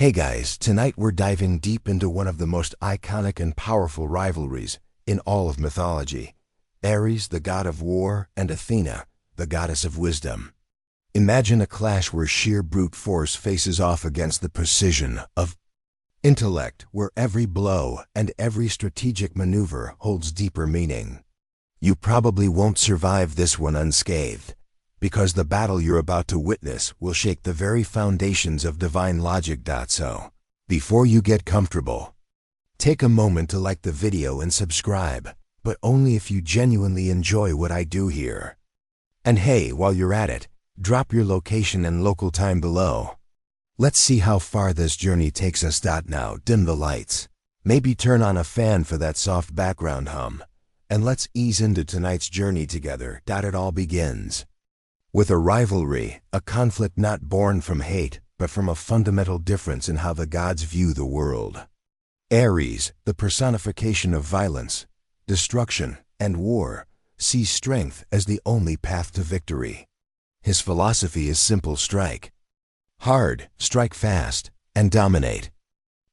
Hey guys, tonight we're diving deep into one of the most iconic and powerful rivalries in all of mythology. Ares, the god of war, and Athena, the goddess of wisdom. Imagine a clash where sheer brute force faces off against the precision of intellect, where every blow and every strategic maneuver holds deeper meaning. You probably won't survive this one unscathed, because the battle you're about to witness will shake the very foundations of divine logic. So, before you get comfortable, take a moment to like the video and subscribe, but only if you genuinely enjoy what I do here. And hey, while you're at it, drop your location and local time below. Let's see how far this journey takes us. Now, dim the lights. Maybe turn on a fan for that soft background hum. And let's ease into tonight's journey together. It all begins with a rivalry, a conflict not born from hate, but from a fundamental difference in how the gods view the world. Ares, the personification of violence, destruction, and war, sees strength as the only path to victory. His philosophy is simple: strike hard, strike fast, and dominate.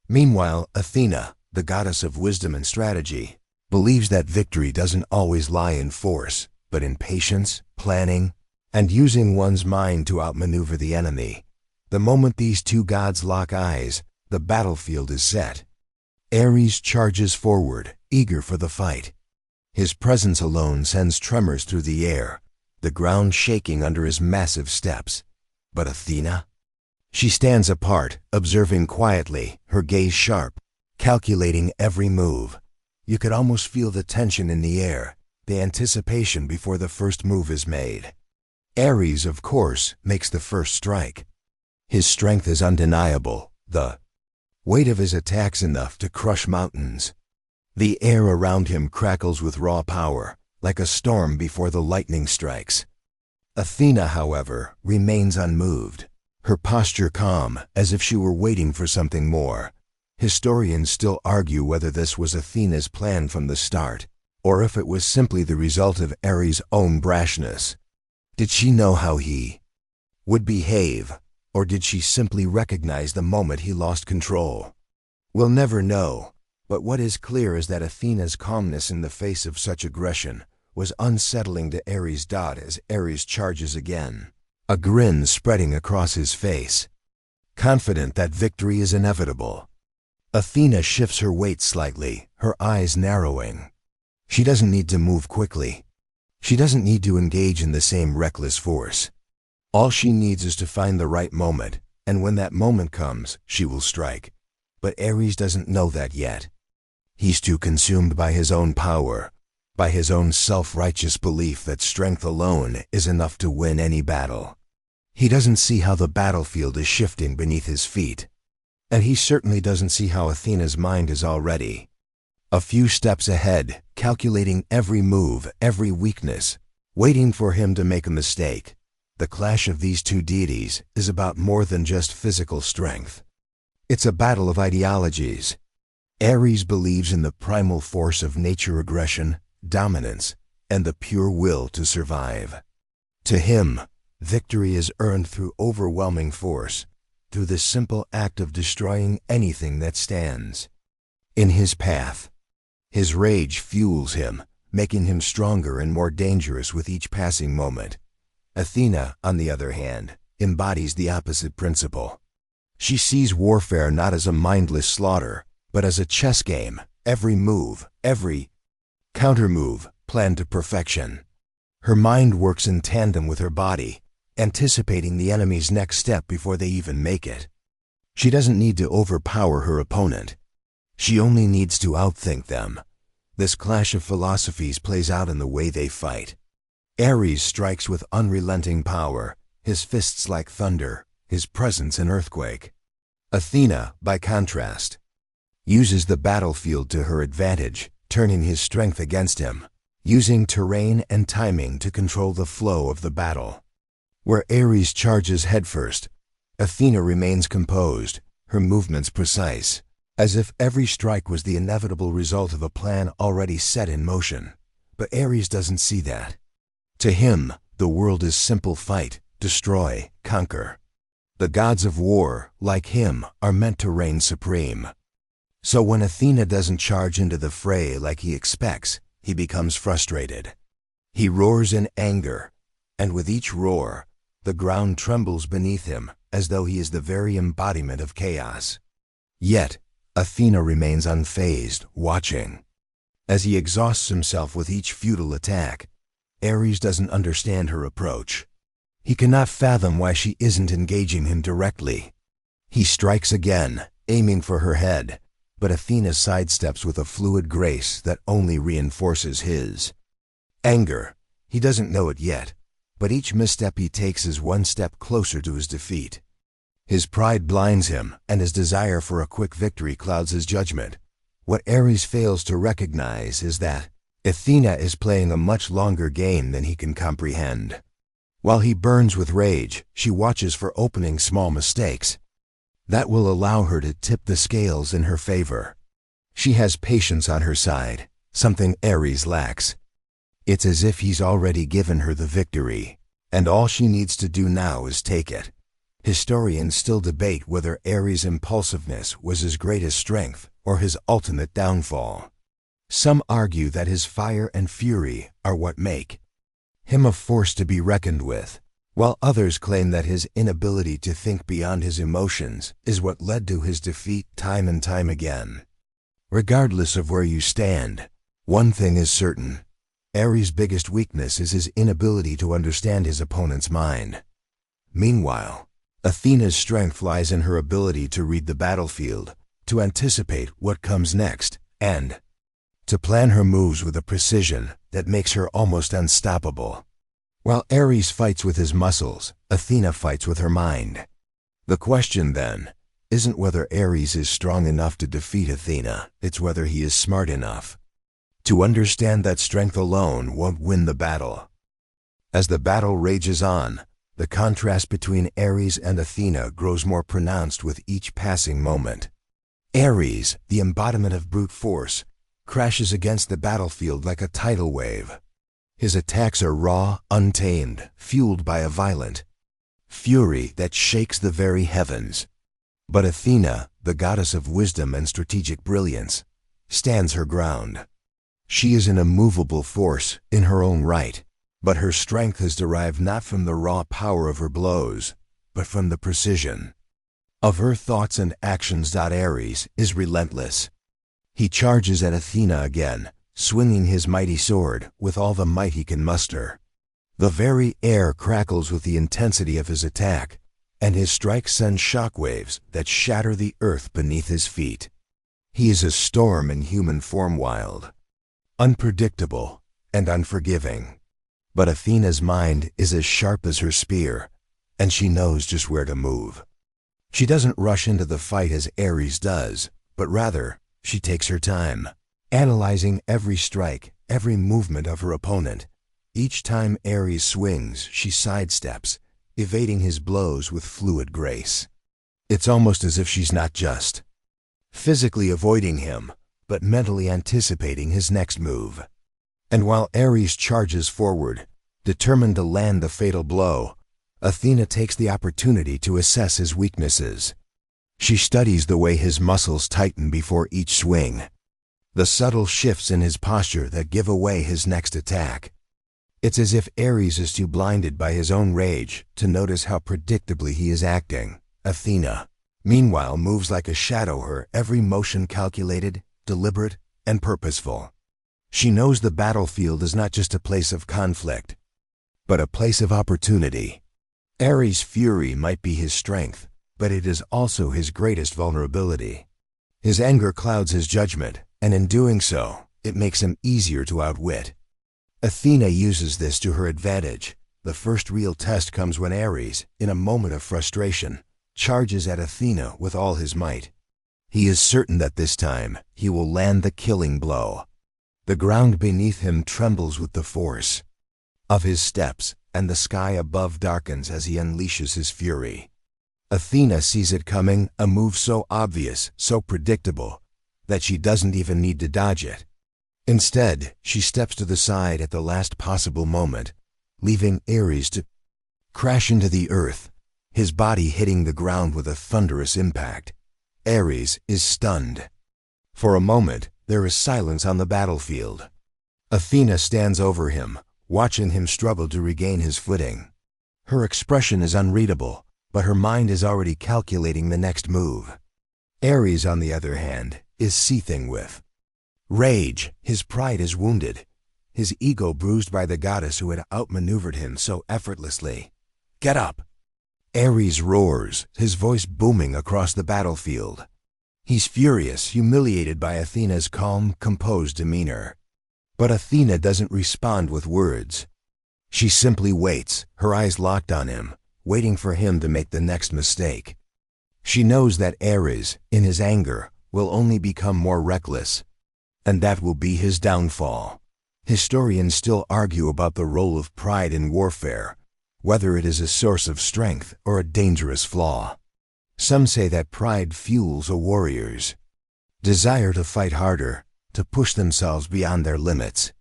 Meanwhile, Athena, the goddess of wisdom and strategy, believes that victory doesn't always lie in force, but in patience, planning, and using one's mind to outmaneuver the enemy. The moment these two gods lock eyes, the battlefield is set. Ares charges forward, eager for the fight. His presence alone sends tremors through the air, the ground shaking under his massive steps. But Athena? She stands apart, observing quietly, her gaze sharp, calculating every move. You could almost feel the tension in the air, the anticipation before the first move is made. Ares, of course, makes the first strike. His strength is undeniable, the weight of his attacks enough to crush mountains. The air around him crackles with raw power, like a storm before the lightning strikes. Athena, however, remains unmoved, her posture calm, as if she were waiting for something more. Historians still argue whether this was Athena's plan from the start, or if it was simply the result of Ares' own brashness. Did she know how he would behave, or did she simply recognize the moment he lost control? We'll never know, but what is clear is that Athena's calmness in the face of such aggression was unsettling to Ares. As Ares charges again, a grin spreading across his face, confident that victory is inevitable. Athena shifts her weight slightly, her eyes narrowing. She doesn't need to move quickly. She doesn't need to engage in the same reckless force. All she needs is to find the right moment, and when that moment comes, she will strike. But Ares doesn't know that yet. He's too consumed by his own power, by his own self-righteous belief that strength alone is enough to win any battle. He doesn't see how the battlefield is shifting beneath his feet. And he certainly doesn't see how Athena's mind is already a few steps ahead, calculating every move, every weakness, waiting for him to make a mistake. The clash of these two deities is about more than just physical strength. It's a battle of ideologies. Ares believes in the primal force of nature, aggression, dominance, and the pure will to survive. To him, victory is earned through overwhelming force, through the simple act of destroying anything that stands in his path. His rage fuels him, making him stronger and more dangerous with each passing moment. Athena, on the other hand, embodies the opposite principle. She sees warfare not as a mindless slaughter, but as a chess game, every move, every countermove, planned to perfection. Her mind works in tandem with her body, anticipating the enemy's next step before they even make it. She doesn't need to overpower her opponent. She only needs to outthink them. This clash of philosophies plays out in the way they fight. Ares strikes with unrelenting power, his fists like thunder, his presence an earthquake. Athena, by contrast, uses the battlefield to her advantage, turning his strength against him, using terrain and timing to control the flow of the battle. Where Ares charges headfirst, Athena remains composed, her movements precise, as if every strike was the inevitable result of a plan already set in motion. But Ares doesn't see that. To him, the world is simple: fight, destroy, conquer. The gods of war, like him, are meant to reign supreme. So when Athena doesn't charge into the fray like he expects, he becomes frustrated. He roars in anger, and with each roar, the ground trembles beneath him as though he is the very embodiment of chaos. Yet, Athena remains unfazed, watching. As he exhausts himself with each futile attack, Ares doesn't understand her approach. He cannot fathom why she isn't engaging him directly. He strikes again, aiming for her head, but Athena sidesteps with a fluid grace that only reinforces his anger. He doesn't know it yet, but each misstep he takes is one step closer to his defeat. His pride blinds him, and his desire for a quick victory clouds his judgment. What Ares fails to recognize is that Athena is playing a much longer game than he can comprehend. While he burns with rage, she watches for opening small mistakes that will allow her to tip the scales in her favor. She has patience on her side, something Ares lacks. It's as if he's already given her the victory, and all she needs to do now is take it. Historians still debate whether Ares' impulsiveness was his greatest strength or his ultimate downfall. Some argue that his fire and fury are what make him a force to be reckoned with, while others claim that his inability to think beyond his emotions is what led to his defeat time and time again. Regardless of where you stand, one thing is certain. Ares' biggest weakness is his inability to understand his opponent's mind. Meanwhile, Athena's strength lies in her ability to read the battlefield, to anticipate what comes next, and to plan her moves with a precision that makes her almost unstoppable. While Ares fights with his muscles, Athena fights with her mind. The question, then, isn't whether Ares is strong enough to defeat Athena, it's whether he is smart enough to understand that strength alone won't win the battle. As the battle rages on, the contrast between Ares and Athena grows more pronounced with each passing moment. Ares, the embodiment of brute force, crashes against the battlefield like a tidal wave. His attacks are raw, untamed, fueled by a violent fury that shakes the very heavens. But Athena, the goddess of wisdom and strategic brilliance, stands her ground. She is an immovable force in her own right, but her strength is derived not from the raw power of her blows, but from the precision of her thoughts and actions. Ares is relentless. He charges at Athena again, swinging his mighty sword with all the might he can muster. The very air crackles with the intensity of his attack, and his strikes send shockwaves that shatter the earth beneath his feet. He is a storm in human form, wild, unpredictable, and unforgiving. But Athena's mind is as sharp as her spear, and she knows just where to move. She doesn't rush into the fight as Ares does, but rather, she takes her time, analyzing every strike, every movement of her opponent. Each time Ares swings, she sidesteps, evading his blows with fluid grace. It's almost as if she's not just physically avoiding him, but mentally anticipating his next move. And while Ares charges forward, determined to land the fatal blow, Athena takes the opportunity to assess his weaknesses. She studies the way his muscles tighten before each swing, the subtle shifts in his posture that give away his next attack. It's as if Ares is too blinded by his own rage to notice how predictably he is acting. Athena, meanwhile, moves like a shadow, her every motion calculated, deliberate, and purposeful. She knows the battlefield is not just a place of conflict, but a place of opportunity. Ares' fury might be his strength, but it is also his greatest vulnerability. His anger clouds his judgment, and in doing so, it makes him easier to outwit. Athena uses this to her advantage. The first real test comes when Ares, in a moment of frustration, charges at Athena with all his might. He is certain that this time he will land the killing blow. The ground beneath him trembles with the force of his steps, and the sky above darkens as he unleashes his fury. Athena sees it coming, a move so obvious, so predictable, that she doesn't even need to dodge it. Instead, she steps to the side at the last possible moment, leaving Ares to crash into the earth, his body hitting the ground with a thunderous impact. Ares is stunned. For a moment, there is silence on the battlefield. Athena stands over him, watching him struggle to regain his footing. Her expression is unreadable, but her mind is already calculating the next move. Ares, on the other hand, is seething with rage. His pride is wounded, his ego bruised by the goddess who had outmaneuvered him so effortlessly. "Get up!" Ares roars, his voice booming across the battlefield. He's furious, humiliated by Athena's calm, composed demeanor. But Athena doesn't respond with words. She simply waits, her eyes locked on him, waiting for him to make the next mistake. She knows that Ares, in his anger, will only become more reckless, and that will be his downfall. Historians still argue about the role of pride in warfare, whether it is a source of strength or a dangerous flaw. Some say that pride fuels a warrior's desire to fight harder, to push themselves beyond their limits.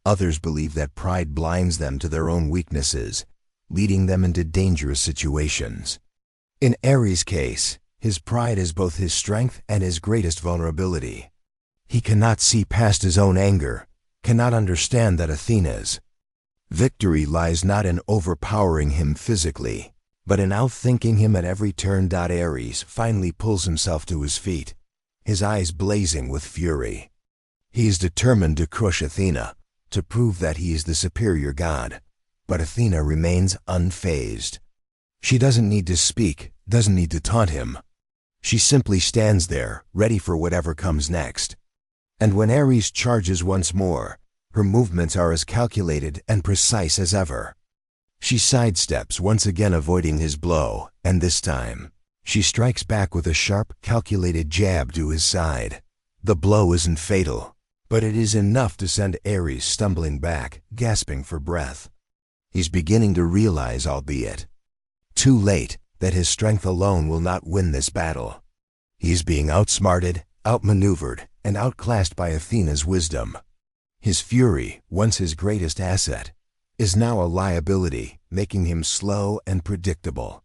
Others believe that pride blinds them to their own weaknesses, leading them into dangerous situations. In Ares' case, his pride is both his strength and his greatest vulnerability. He cannot see past his own anger, cannot understand that Athena's victory lies not in overpowering him physically, but in outthinking him at every turn. Ares finally pulls himself to his feet, his eyes blazing with fury. He is determined to crush Athena, to prove that he is the superior god. But Athena remains unfazed. She doesn't need to speak, doesn't need to taunt him. She simply stands there, ready for whatever comes next. And when Ares charges once more, her movements are as calculated and precise as ever. She sidesteps, once again avoiding his blow, and this time, she strikes back with a sharp, calculated jab to his side. The blow isn't fatal, but it is enough to send Ares stumbling back, gasping for breath. He's beginning to realize, albeit too late, that his strength alone will not win this battle. He's being outsmarted, outmaneuvered, and outclassed by Athena's wisdom. His fury, once his greatest asset, is now a liability, making him slow and predictable.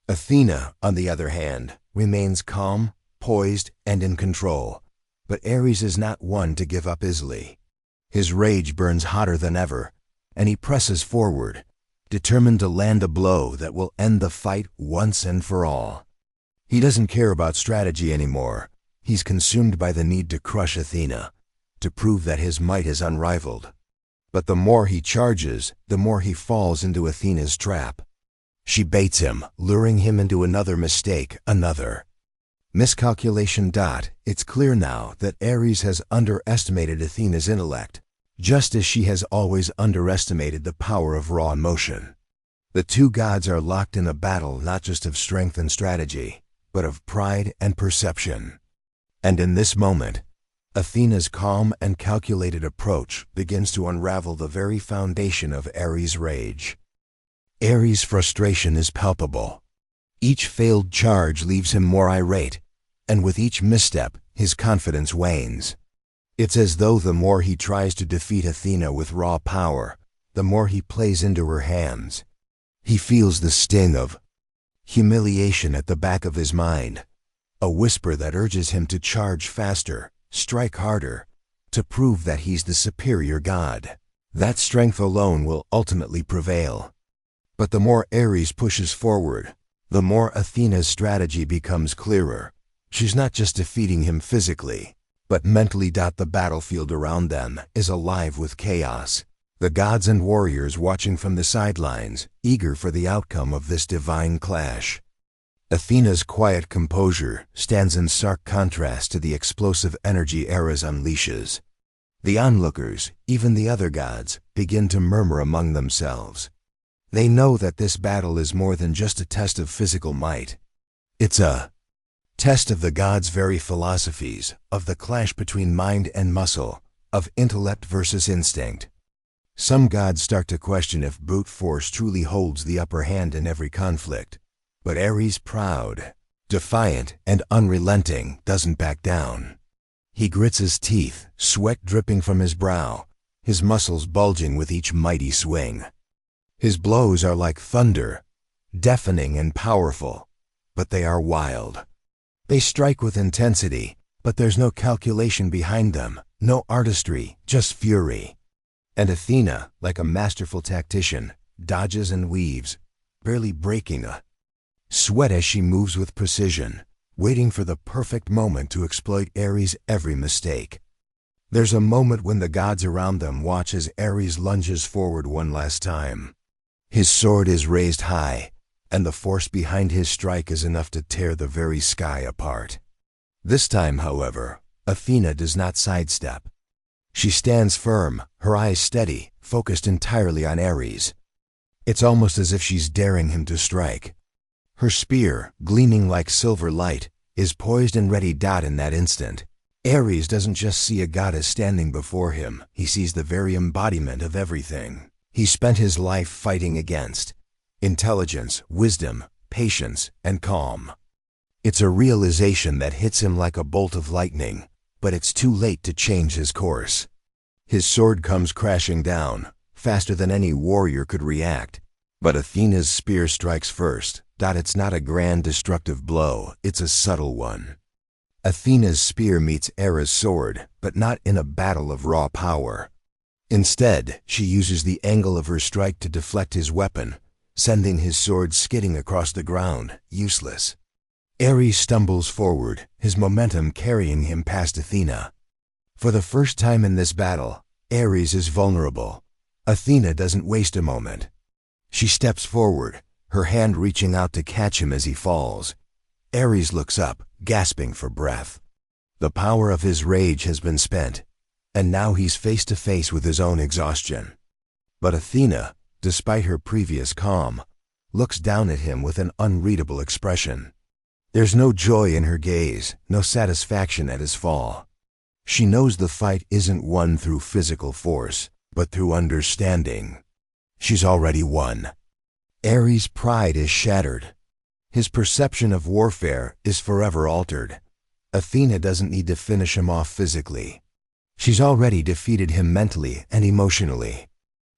Athena, on the other hand, remains calm, poised, and in control. But Ares is not one to give up easily. His rage burns hotter than ever, and he presses forward, determined to land a blow that will end the fight once and for all. He doesn't care about strategy anymore. He's consumed by the need to crush Athena, to prove that his might is unrivaled. But the more he charges, the more he falls into Athena's trap. She baits him, luring him into another mistake, another miscalculation. It's clear now that Ares has underestimated Athena's intellect, just as she has always underestimated the power of raw emotion. The two gods are locked in a battle not just of strength and strategy, but of pride and perception. And in this moment, Athena's calm and calculated approach begins to unravel the very foundation of Ares' rage. Ares' frustration is palpable. Each failed charge leaves him more irate, and with each misstep, his confidence wanes. It's as though the more he tries to defeat Athena with raw power, the more he plays into her hands. He feels the sting of humiliation at the back of his mind, a whisper that urges him to charge faster, strike harder, to prove that he's the superior god. That strength alone will ultimately prevail. But the more Ares pushes forward, the more Athena's strategy becomes clearer. She's not just defeating him physically, but mentally. The battlefield around them is alive with chaos. The gods and warriors watching from the sidelines, eager for the outcome of this divine clash. Athena's quiet composure stands in stark contrast to the explosive energy Ares unleashes. The onlookers, even the other gods, begin to murmur among themselves. They know that this battle is more than just a test of physical might. It's a test of the gods' very philosophies, of the clash between mind and muscle, of intellect versus instinct. Some gods start to question if brute force truly holds the upper hand in every conflict. But Ares, proud, defiant, and unrelenting, doesn't back down. He grits his teeth, sweat dripping from his brow, his muscles bulging with each mighty swing. His blows are like thunder, deafening and powerful, but they are wild. They strike with intensity, but there's no calculation behind them, no artistry, just fury. And Athena, like a masterful tactician, dodges and weaves, barely breaking a sweat as she moves with precision, waiting for the perfect moment to exploit Ares' every mistake. There's a moment when the gods around them watch as Ares lunges forward one last time. His sword is raised high, and the force behind his strike is enough to tear the very sky apart. This time, however, Athena does not sidestep. She stands firm, her eyes steady, focused entirely on Ares. It's almost as if she's daring him to strike. Her spear, gleaming like silver light, is poised and ready. In that instant, Ares doesn't just see a goddess standing before him, he sees the very embodiment of everything he spent his life fighting against: intelligence, wisdom, patience, and calm. It's a realization that hits him like a bolt of lightning, but it's too late to change his course. His sword comes crashing down, faster than any warrior could react. But Athena's spear strikes first. It's not a grand destructive blow, it's a subtle one. Athena's spear meets Ares' sword, but not in a battle of raw power. Instead, she uses the angle of her strike to deflect his weapon, sending his sword skidding across the ground, useless. Ares stumbles forward, his momentum carrying him past Athena. For the first time in this battle, Ares is vulnerable. Athena doesn't waste a moment. She steps forward, her hand reaching out to catch him as he falls. Ares looks up, gasping for breath. The power of his rage has been spent, and now he's face to face with his own exhaustion. But Athena, despite her previous calm, looks down at him with an unreadable expression. There's no joy in her gaze, no satisfaction at his fall. She knows the fight isn't won through physical force, but through understanding. She's already won. Ares' pride is shattered. His perception of warfare is forever altered. Athena doesn't need to finish him off physically. She's already defeated him mentally and emotionally.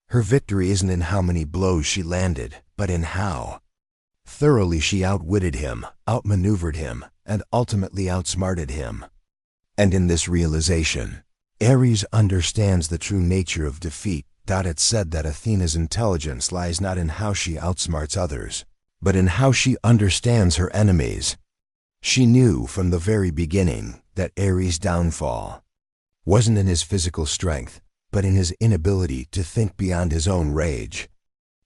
Her victory isn't in how many blows she landed, but in how thoroughly she outwitted him, outmaneuvered him, and ultimately outsmarted him. And in this realization, Ares understands the true nature of defeat. It's said that Athena's intelligence lies not in how she outsmarts others, but in how she understands her enemies. She knew from the very beginning that Ares' downfall wasn't in his physical strength, but in his inability to think beyond his own rage.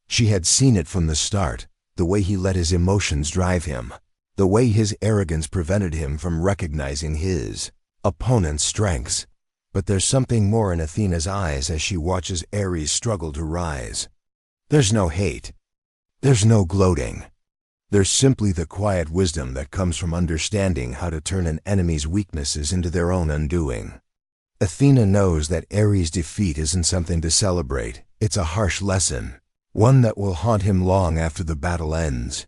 She had seen it from the start, the way he let his emotions drive him, the way his arrogance prevented him from recognizing his opponent's strengths. But there's something more in Athena's eyes as she watches Ares struggle to rise. There's no hate. There's no gloating. There's simply the quiet wisdom that comes from understanding how to turn an enemy's weaknesses into their own undoing. Athena knows that Ares' defeat isn't something to celebrate. It's a harsh lesson, one that will haunt him long after the battle ends.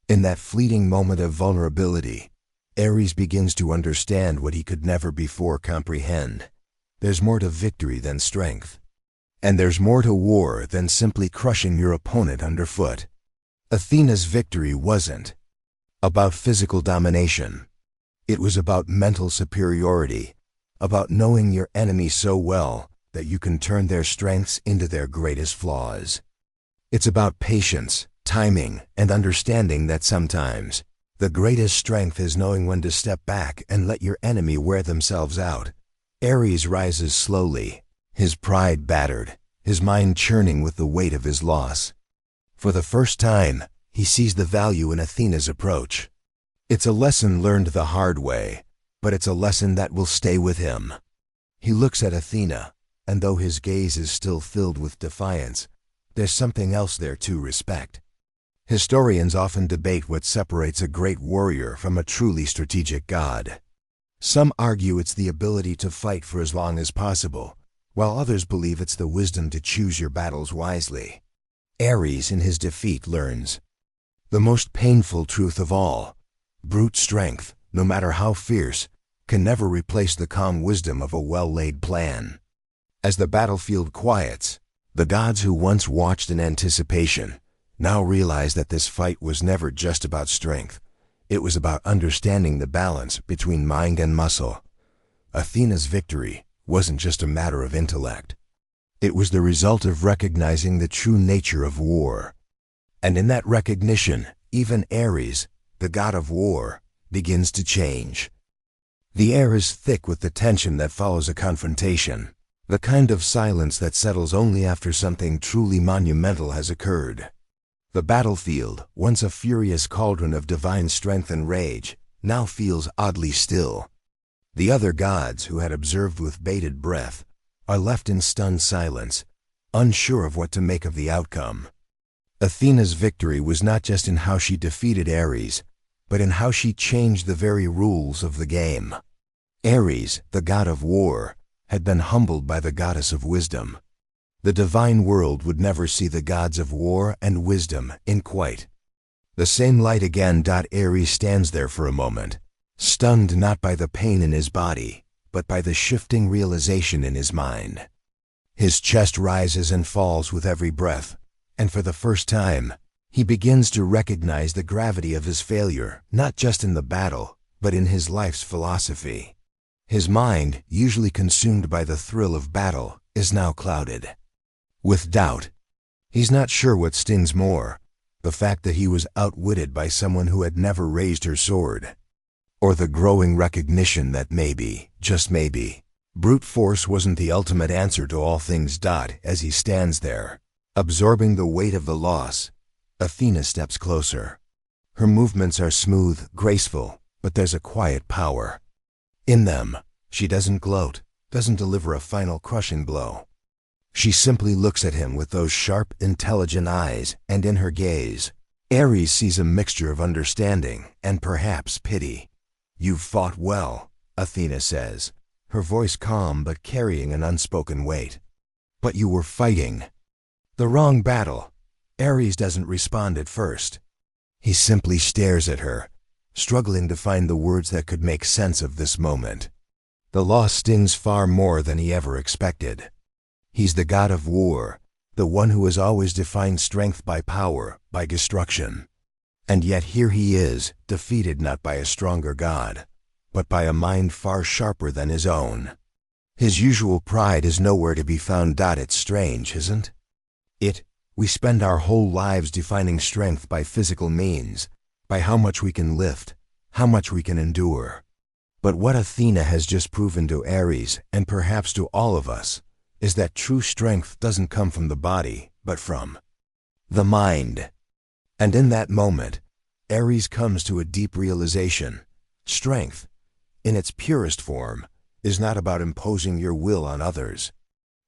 In that fleeting moment of vulnerability, Ares begins to understand what he could never before comprehend. There's more to victory than strength. And there's more to war than simply crushing your opponent underfoot. Athena's victory wasn't about physical domination. It was about mental superiority, about knowing your enemy so well that you can turn their strengths into their greatest flaws. It's about patience, timing, and understanding that sometimes the greatest strength is knowing when to step back and let your enemy wear themselves out. Ares rises slowly, his pride battered, his mind churning with the weight of his loss. For the first time, he sees the value in Athena's approach. It's a lesson learned the hard way, but it's a lesson that will stay with him. He looks at Athena, and though his gaze is still filled with defiance, there's something else there to respect. Historians often debate what separates a great warrior from a truly strategic god. Some argue it's the ability to fight for as long as possible, while others believe it's the wisdom to choose your battles wisely. Ares, in his defeat, learns the most painful truth of all: brute strength, no matter how fierce, can never replace the calm wisdom of a well-laid plan. As the battlefield quiets, the gods who once watched in anticipation now realize that this fight was never just about strength. It was about understanding the balance between mind and muscle. Athena's victory wasn't just a matter of intellect. It was the result of recognizing the true nature of war. And in that recognition, even Ares, the god of war, begins to change. The air is thick with the tension that follows a confrontation, the kind of silence that settles only after something truly monumental has occurred. The battlefield, once a furious cauldron of divine strength and rage, now feels oddly still. The other gods, who had observed with bated breath, are left in stunned silence, unsure of what to make of the outcome. Athena's victory was not just in how she defeated Ares, but in how she changed the very rules of the game. Ares, the god of war, had been humbled by the goddess of wisdom. The divine world would never see the gods of war and wisdom in quite the same light again. Ares stands there for a moment, stunned not by the pain in his body, but by the shifting realization in his mind. His chest rises and falls with every breath, and for the first time, he begins to recognize the gravity of his failure, not just in the battle, but in his life's philosophy. His mind, usually consumed by the thrill of battle, is now clouded with doubt. He's not sure what stings more, the fact that he was outwitted by someone who had never raised her sword, or the growing recognition that maybe, just maybe, brute force wasn't the ultimate answer to all things. As he stands there, absorbing the weight of the loss, Athena steps closer. Her movements are smooth, graceful, but there's a quiet power in them. She doesn't gloat, doesn't deliver a final crushing blow. She simply looks at him with those sharp, intelligent eyes, and in her gaze, Ares sees a mixture of understanding and perhaps pity. "You've fought well," Athena says, her voice calm but carrying an unspoken weight. "But you were fighting the wrong battle." Ares doesn't respond at first. He simply stares at her, struggling to find the words that could make sense of this moment. The loss stings far more than he ever expected. He's the god of war, the one who has always defined strength by power, by destruction. And yet here he is, defeated not by a stronger god, but by a mind far sharper than his own. His usual pride is nowhere to be found. It's strange, isn't it? We spend our whole lives defining strength by physical means, by how much we can lift, how much we can endure. But what Athena has just proven to Ares, and perhaps to all of us, is that true strength doesn't come from the body, but from the mind. And in that moment, Ares comes to a deep realization. Strength, in its purest form, is not about imposing your will on others.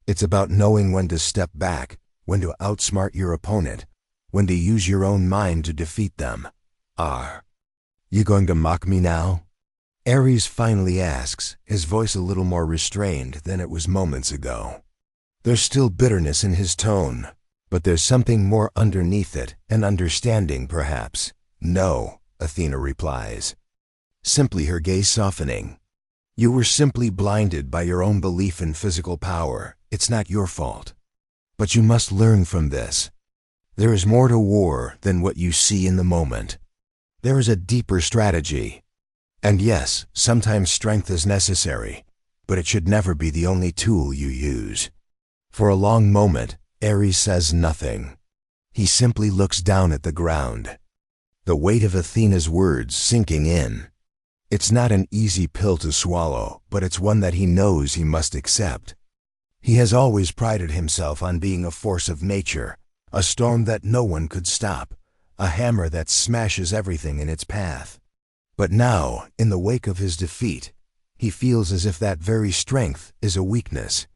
It's about knowing when to step back, when to outsmart your opponent, when to use your own mind to defeat them. "Are you going to mock me now?" Ares finally asks, his voice a little more restrained than it was moments ago. There's still bitterness in his tone, but there's something more underneath it, an understanding perhaps. "No," Athena replies, simply her gaze softening. "You were simply blinded by your own belief in physical power. It's not your fault. But you must learn from this. There is more to war than what you see in the moment. There is a deeper strategy. And yes, sometimes strength is necessary, but it should never be the only tool you use." For a long moment, Ares says nothing. He simply looks down at the ground, the weight of Athena's words sinking in. It's not an easy pill to swallow, but it's one that he knows he must accept. He has always prided himself on being a force of nature, a storm that no one could stop, a hammer that smashes everything in its path. But now, in the wake of his defeat, he feels as if that very strength is a weakness.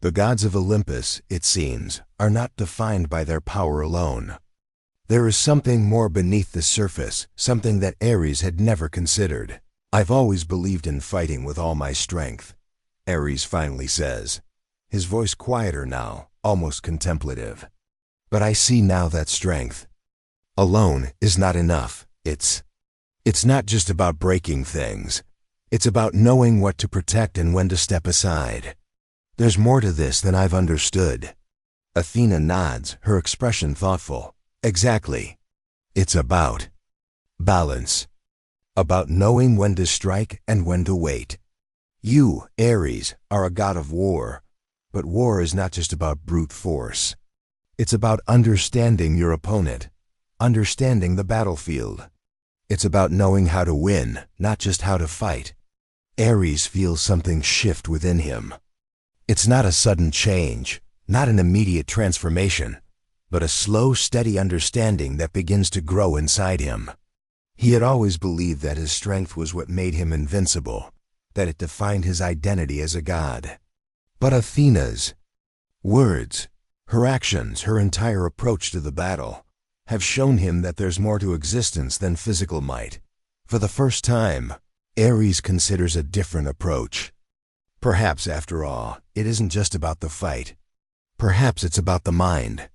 The gods of Olympus, it seems, are not defined by their power alone. There is something more beneath the surface, something that Ares had never considered. "I've always believed in fighting with all my strength," Ares finally says, his voice quieter now, almost contemplative. "But I see now that strength alone is not enough. It's not just about breaking things. It's about knowing what to protect and when to step aside. There's more to this than I've understood." Athena nods, her expression thoughtful. Exactly. It's about balance. About knowing when to strike and when to wait. You, Aries, are a god of war, but war is not just about brute force. It's about understanding your opponent, understanding the battlefield. It's about knowing how to win, not just how to fight. Aries feels something shift within him. It's not a sudden change, not an immediate transformation, but a slow, steady understanding that begins to grow inside him. He had always believed that his strength was what made him invincible, that it defined his identity as a god. But Athena's words, her actions, her entire approach to the battle, have shown him that there's more to existence than physical might. For the first time, Aries considers a different approach. Perhaps, after all, it isn't just about the fight. Perhaps it's about the mind.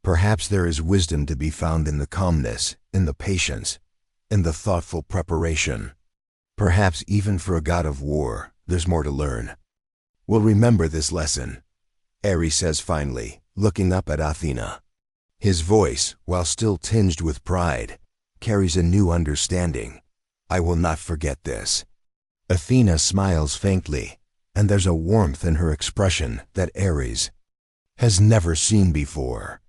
Perhaps there is wisdom to be found in the calmness, in the patience, in the thoughtful preparation. Perhaps even for a god of war, there's more to learn. We'll remember this lesson, Aries says finally, looking up at Athena. His voice, while still tinged with pride, carries a new understanding. I will not forget this. Athena smiles faintly, and there's a warmth in her expression that Aries has never seen before.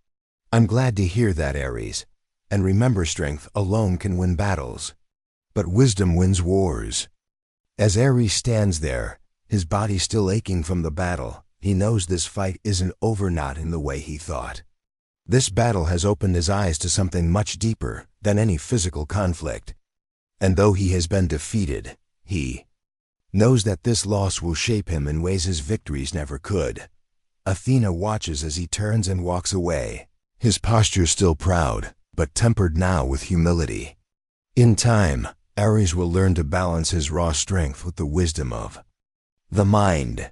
I'm glad to hear that, Aries, and remember, strength alone can win battles, but wisdom wins wars. As Aries stands there, his body still aching from the battle, he knows this fight isn't over, not in the way he thought. This battle has opened his eyes to something much deeper than any physical conflict. And though he has been defeated, he knows that this loss will shape him in ways his victories never could. Athena watches as he turns and walks away, his posture still proud, but tempered now with humility. In time, Aries will learn to balance his raw strength with the wisdom of the mind.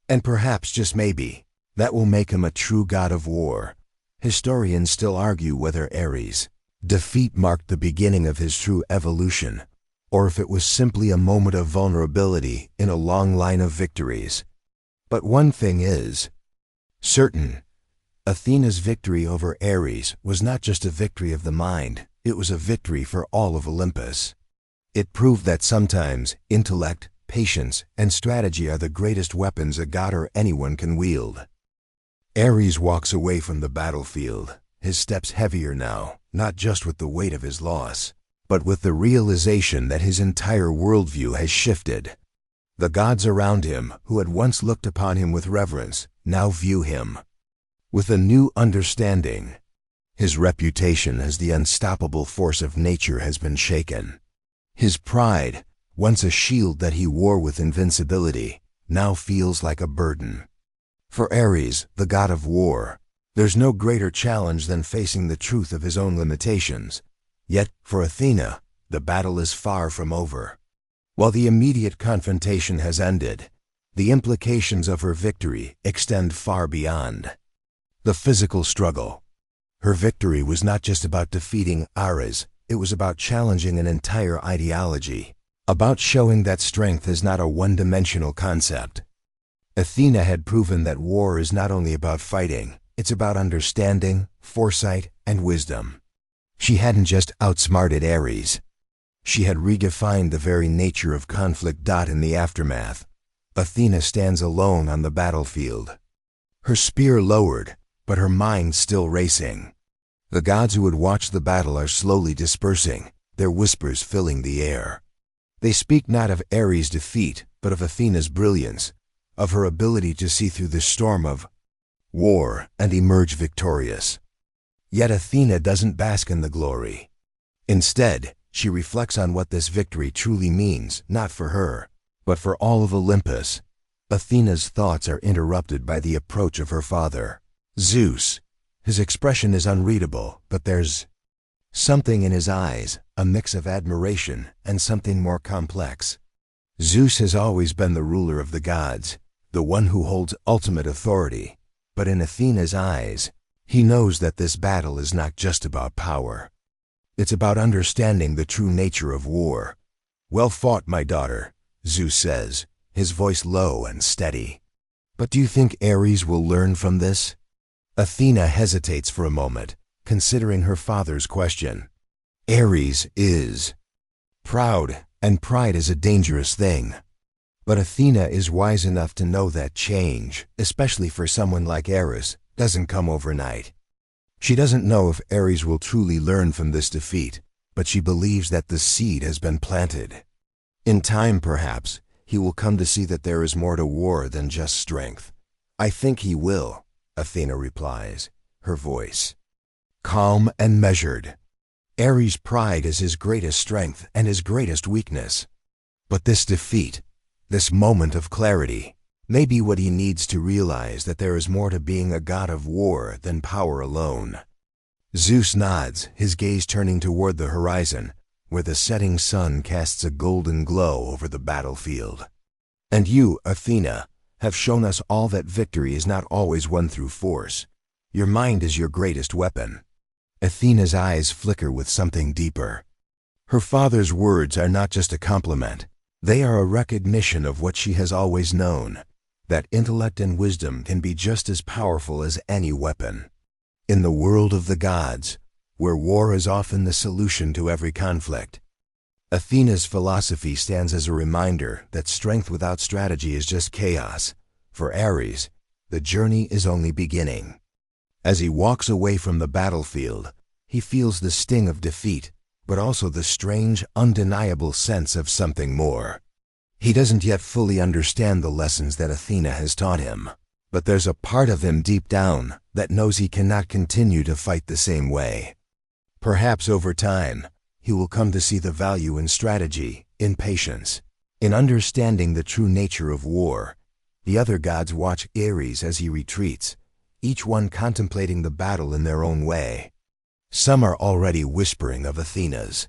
And perhaps, just maybe, that will make him a true god of war. Historians still argue whether Aries' defeat marked the beginning of his true evolution, or if it was simply a moment of vulnerability in a long line of victories. But one thing is certain. Athena's victory over Aries was not just a victory of the mind, it was a victory for all of Olympus. It proved that sometimes intellect, patience, and strategy are the greatest weapons a god or anyone can wield. Aries walks away from the battlefield, his steps heavier now, not just with the weight of his loss, but with the realization that his entire worldview has shifted. The gods around him, who had once looked upon him with reverence, now view him with a new understanding. His reputation as the unstoppable force of nature has been shaken. His pride, once a shield that he wore with invincibility, now feels like a burden. For Aries, the god of war, there's no greater challenge than facing the truth of his own limitations. Yet, for Athena, the battle is far from over. While the immediate confrontation has ended, the implications of her victory extend far beyond the physical struggle. Her victory was not just about defeating Ares, it was about challenging an entire ideology, about showing that strength is not a one-dimensional concept. Athena had proven that war is not only about fighting, it's about understanding, foresight, and wisdom. She hadn't just outsmarted Ares. She had redefined the very nature of conflict. In the aftermath, Athena stands alone on the battlefield. Her spear lowered, but her mind still racing. The gods who had watched the battle are slowly dispersing, their whispers filling the air. They speak not of Ares' defeat, but of Athena's brilliance, of her ability to see through the storm of war and emerge victorious. Yet Athena doesn't bask in the glory. Instead, she reflects on what this victory truly means, not for her, but for all of Olympus. Athena's thoughts are interrupted by the approach of her father, Zeus. His expression is unreadable, but there's something in his eyes, a mix of admiration and something more complex. Zeus has always been the ruler of the gods, the one who holds ultimate authority. But in Athena's eyes, he knows that this battle is not just about power. It's about understanding the true nature of war. Well fought, my daughter, Zeus says, his voice low and steady. But do you think Ares will learn from this? Athena hesitates for a moment, considering her father's question. Ares is proud, and pride is a dangerous thing. But Athena is wise enough to know that change, especially for someone like Ares, doesn't come overnight. She doesn't know if Ares will truly learn from this defeat, but she believes that the seed has been planted. In time, perhaps, he will come to see that there is more to war than just strength. I think he will, Athena replies, her voice calm and measured. Ares' pride is his greatest strength and his greatest weakness. But this defeat, this moment of clarity, may be what he needs to realize that there is more to being a god of war than power alone. Zeus nods, his gaze turning toward the horizon, where the setting sun casts a golden glow over the battlefield. And you, Athena, have shown us all that victory is not always won through force. Your mind is your greatest weapon. Athena's eyes flicker with something deeper. Her father's words are not just a compliment. They are a recognition of what she has always known, that intellect and wisdom can be just as powerful as any weapon. In the world of the gods, where war is often the solution to every conflict, Athena's philosophy stands as a reminder that strength without strategy is just chaos. For Ares, the journey is only beginning. As he walks away from the battlefield, he feels the sting of defeat, but also the strange, undeniable sense of something more. He doesn't yet fully understand the lessons that Athena has taught him, but there's a part of him deep down that knows he cannot continue to fight the same way. Perhaps over time, he will come to see the value in strategy, in patience, in understanding the true nature of war. The other gods watch Ares as he retreats, each one contemplating the battle in their own way. Some are already whispering of Athena's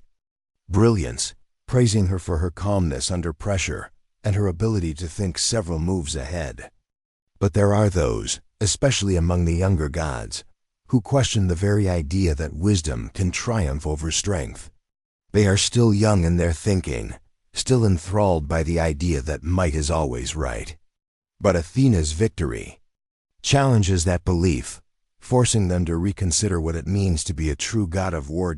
brilliance, praising her for her calmness under pressure and her ability to think several moves ahead. But there are those, especially among the younger gods, who question the very idea that wisdom can triumph over strength. They are still young in their thinking, still enthralled by the idea that might is always right. But Athena's victory challenges that belief, forcing them to reconsider what it means to be a true god of war.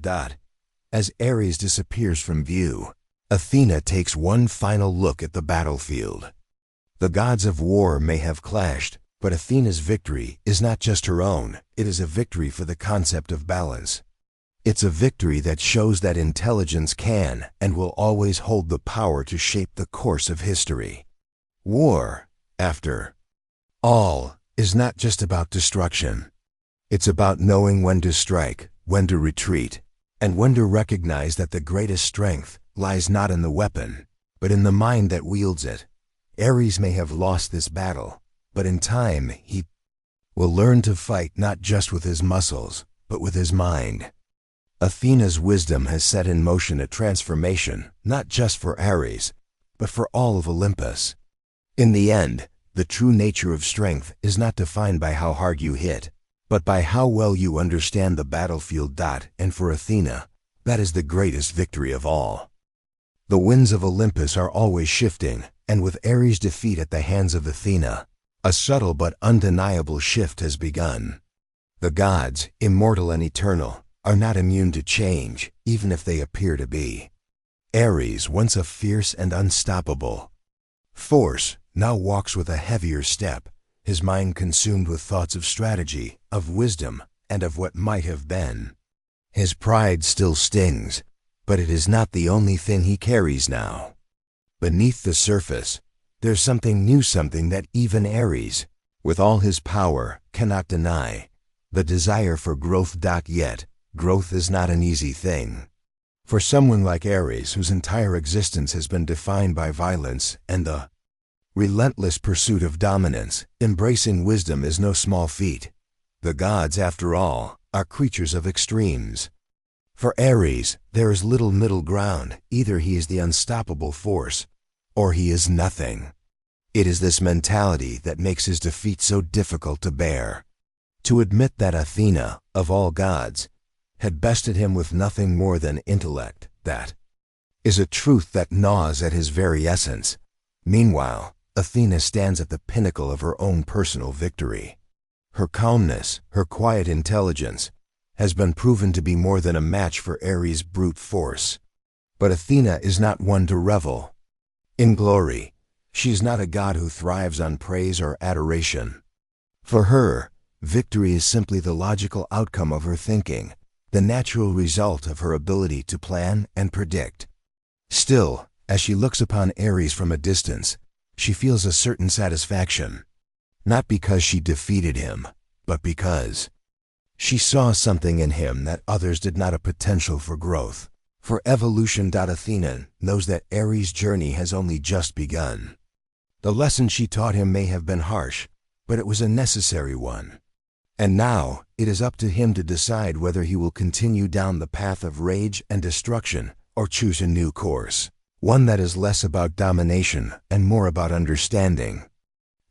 As Ares disappears from view, Athena takes one final look at the battlefield. The gods of war may have clashed, but Athena's victory is not just her own, it is a victory for the concept of balance. It's a victory that shows that intelligence can and will always hold the power to shape the course of history. War, after all, is not just about destruction. It's about knowing when to strike, when to retreat, and when to recognize that the greatest strength lies not in the weapon, but in the mind that wields it. Ares may have lost this battle, but in time he will learn to fight not just with his muscles, but with his mind. Athena's wisdom has set in motion a transformation, not just for Ares, but for all of Olympus. In the end, the true nature of strength is not defined by how hard you hit, but by how well you understand the battlefield. And for Athena, that is the greatest victory of all. The winds of Olympus are always shifting, and with Ares' defeat at the hands of Athena, a subtle but undeniable shift has begun. The gods, immortal and eternal, are not immune to change, even if they appear to be. Ares, once a fierce and unstoppable force, now walks with a heavier step, his mind consumed with thoughts of strategy, of wisdom, and of what might have been. His pride still stings, but it is not the only thing he carries now. Beneath the surface, there's something new, something that even Ares, with all his power, cannot deny: the desire for growth. Yet, growth is not an easy thing. For someone like Ares, whose entire existence has been defined by violence and the relentless pursuit of dominance, embracing wisdom is no small feat. The gods, after all, are creatures of extremes. For Ares, there is little middle ground. Either he is the unstoppable force, or he is nothing. It is this mentality that makes his defeat so difficult to bear. To admit that Athena, of all gods, had bested him with nothing more than intellect, that is a truth that gnaws at his very essence. Meanwhile, Athena stands at the pinnacle of her own personal victory. Her calmness, her quiet intelligence, has been proven to be more than a match for Ares' brute force. But Athena is not one to revel in glory. She is not a god who thrives on praise or adoration. For her, victory is simply the logical outcome of her thinking, the natural result of her ability to plan and predict. Still, as she looks upon Ares from a distance, she feels a certain satisfaction. Not because she defeated him, but because she saw something in him that others did not, a potential for growth, for evolution. Athena knows that Ares' journey has only just begun. The lesson she taught him may have been harsh, but it was a necessary one. And now, it is up to him to decide whether he will continue down the path of rage and destruction or choose a new course, one that is less about domination and more about understanding.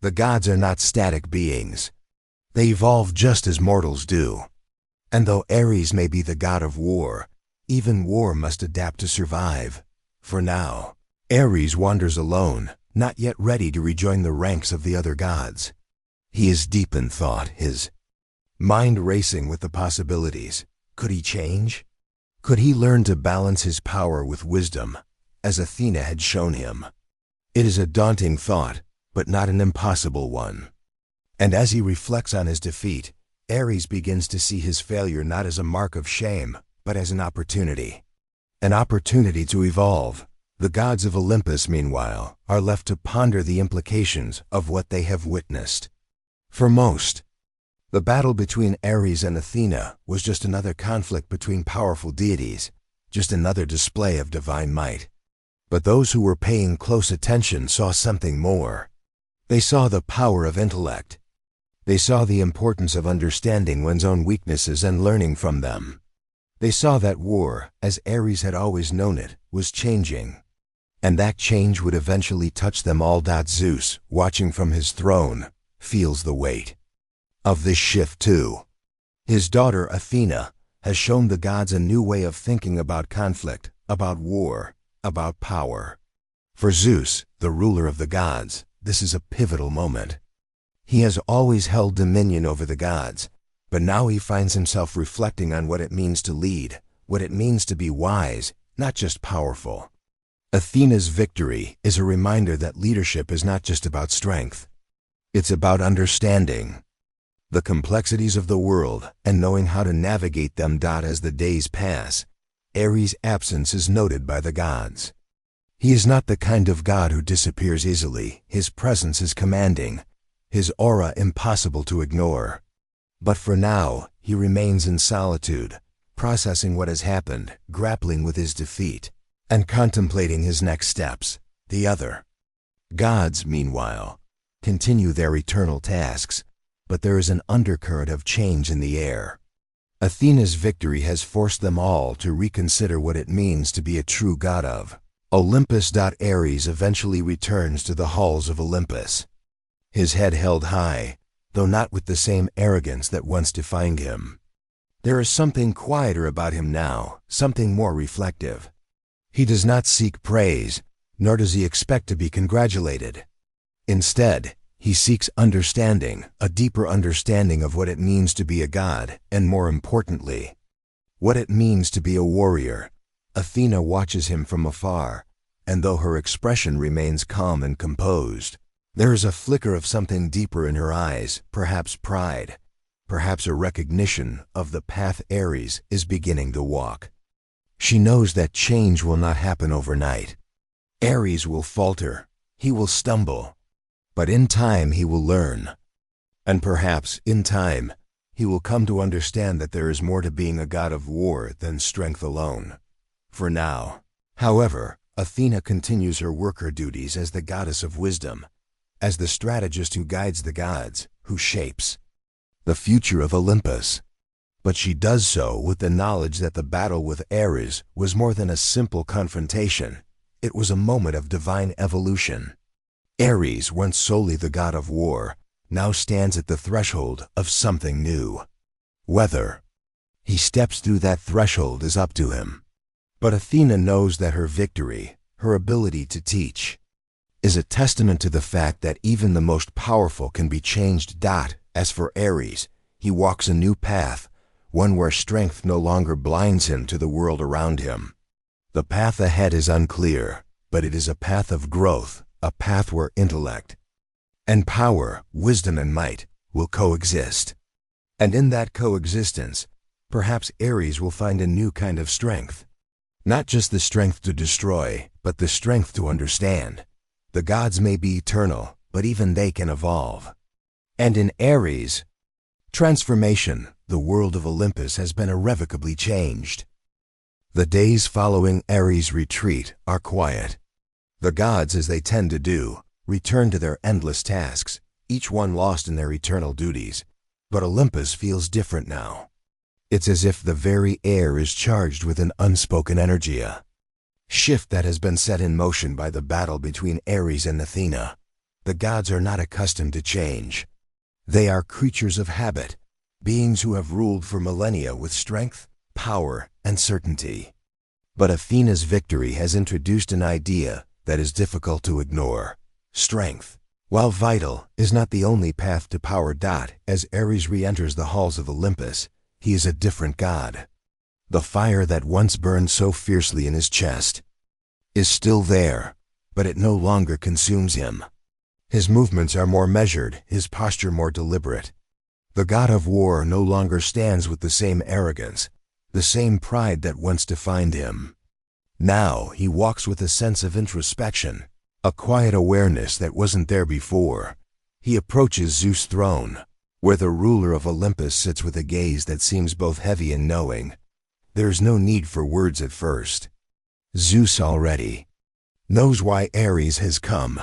The gods are not static beings. They evolve just as mortals do. And though Ares may be the god of war, even war must adapt to survive. For now, Ares wanders alone, not yet ready to rejoin the ranks of the other gods. He is deep in thought, his mind racing with the possibilities. Could he change? Could he learn to balance his power with wisdom, as Athena had shown him? It is a daunting thought, but not an impossible one. And as he reflects on his defeat, Ares begins to see his failure not as a mark of shame, but as an opportunity. An opportunity to evolve. The gods of Olympus, meanwhile, are left to ponder the implications of what they have witnessed. For most, the battle between Ares and Athena was just another conflict between powerful deities, just another display of divine might. But those who were paying close attention saw something more. They saw the power of intellect. They saw the importance of understanding one's own weaknesses and learning from them. They saw that war, as Ares had always known it, was changing. And that change would eventually touch them all. Zeus, watching from his throne, feels the weight of this shift too. His daughter Athena has shown the gods a new way of thinking about conflict, about war, about power. For Zeus, the ruler of the gods, this is a pivotal moment. He has always held dominion over the gods, but now he finds himself reflecting on what it means to lead, what it means to be wise, not just powerful. Athena's victory is a reminder that leadership is not just about strength. It's about understanding the complexities of the world and knowing how to navigate them. As the days pass, Ares' absence is noted by the gods. He is not the kind of god who disappears easily. His presence is commanding, his aura impossible to ignore. But for now, he remains in solitude, processing what has happened, grappling with his defeat, and contemplating his next steps. The other gods, meanwhile, continue their eternal tasks, but there is an undercurrent of change in the air. Athena's victory has forced them all to reconsider what it means to be a true god of Olympus. Ares eventually returns to the halls of Olympus, his head held high, though not with the same arrogance that once defined him. There is something quieter about him now, something more reflective. He does not seek praise, nor does he expect to be congratulated. Instead, he seeks understanding, a deeper understanding of what it means to be a god, and more importantly, what it means to be a warrior. Athena watches him from afar, and though her expression remains calm and composed, there is a flicker of something deeper in her eyes, perhaps pride, perhaps a recognition of the path Ares is beginning to walk. She knows that change will not happen overnight. Ares will falter, he will stumble, but in time he will learn. And perhaps, in time, he will come to understand that there is more to being a god of war than strength alone. For now, however, Athena continues her worker duties as the goddess of wisdom, as the strategist who guides the gods, who shapes the future of Olympus. But she does so with the knowledge that the battle with Ares was more than a simple confrontation. It was a moment of divine evolution. Ares, once solely the god of war, now stands at the threshold of something new. Whether he steps through that threshold is up to him. But Athena knows that her victory, her ability to teach, is a testament to the fact that even the most powerful can be changed. As for Ares, he walks a new path, one where strength no longer blinds him to the world around him. The path ahead is unclear, but it is a path of growth, a path where intellect and power, wisdom and might, will coexist. And in that coexistence, perhaps Aries will find a new kind of strength. Not just the strength to destroy, but the strength to understand. The gods may be eternal, but even they can evolve. And in Aries, transformation, the world of Olympus has been irrevocably changed. The days following Aries' retreat are quiet. The gods, as they tend to do, return to their endless tasks, each one lost in their eternal duties. But Olympus feels different now. It's as if the very air is charged with an unspoken energy, a shift that has been set in motion by the battle between Ares and Athena. The gods are not accustomed to change. They are creatures of habit, beings who have ruled for millennia with strength, power, and certainty. But Athena's victory has introduced an idea that is difficult to ignore. Strength, while vital, is not the only path to power. As Ares re-enters the halls of Olympus, he is a different god. The fire that once burned so fiercely in his chest is still there, but it no longer consumes him. His movements are more measured, his posture more deliberate. The god of war no longer stands with the same arrogance, the same pride that once defined him. Now he walks with a sense of introspection, a quiet awareness that wasn't there before. He approaches Zeus' throne, where the ruler of Olympus sits with a gaze that seems both heavy and knowing. There is no need for words at first. Zeus already knows why Ares has come.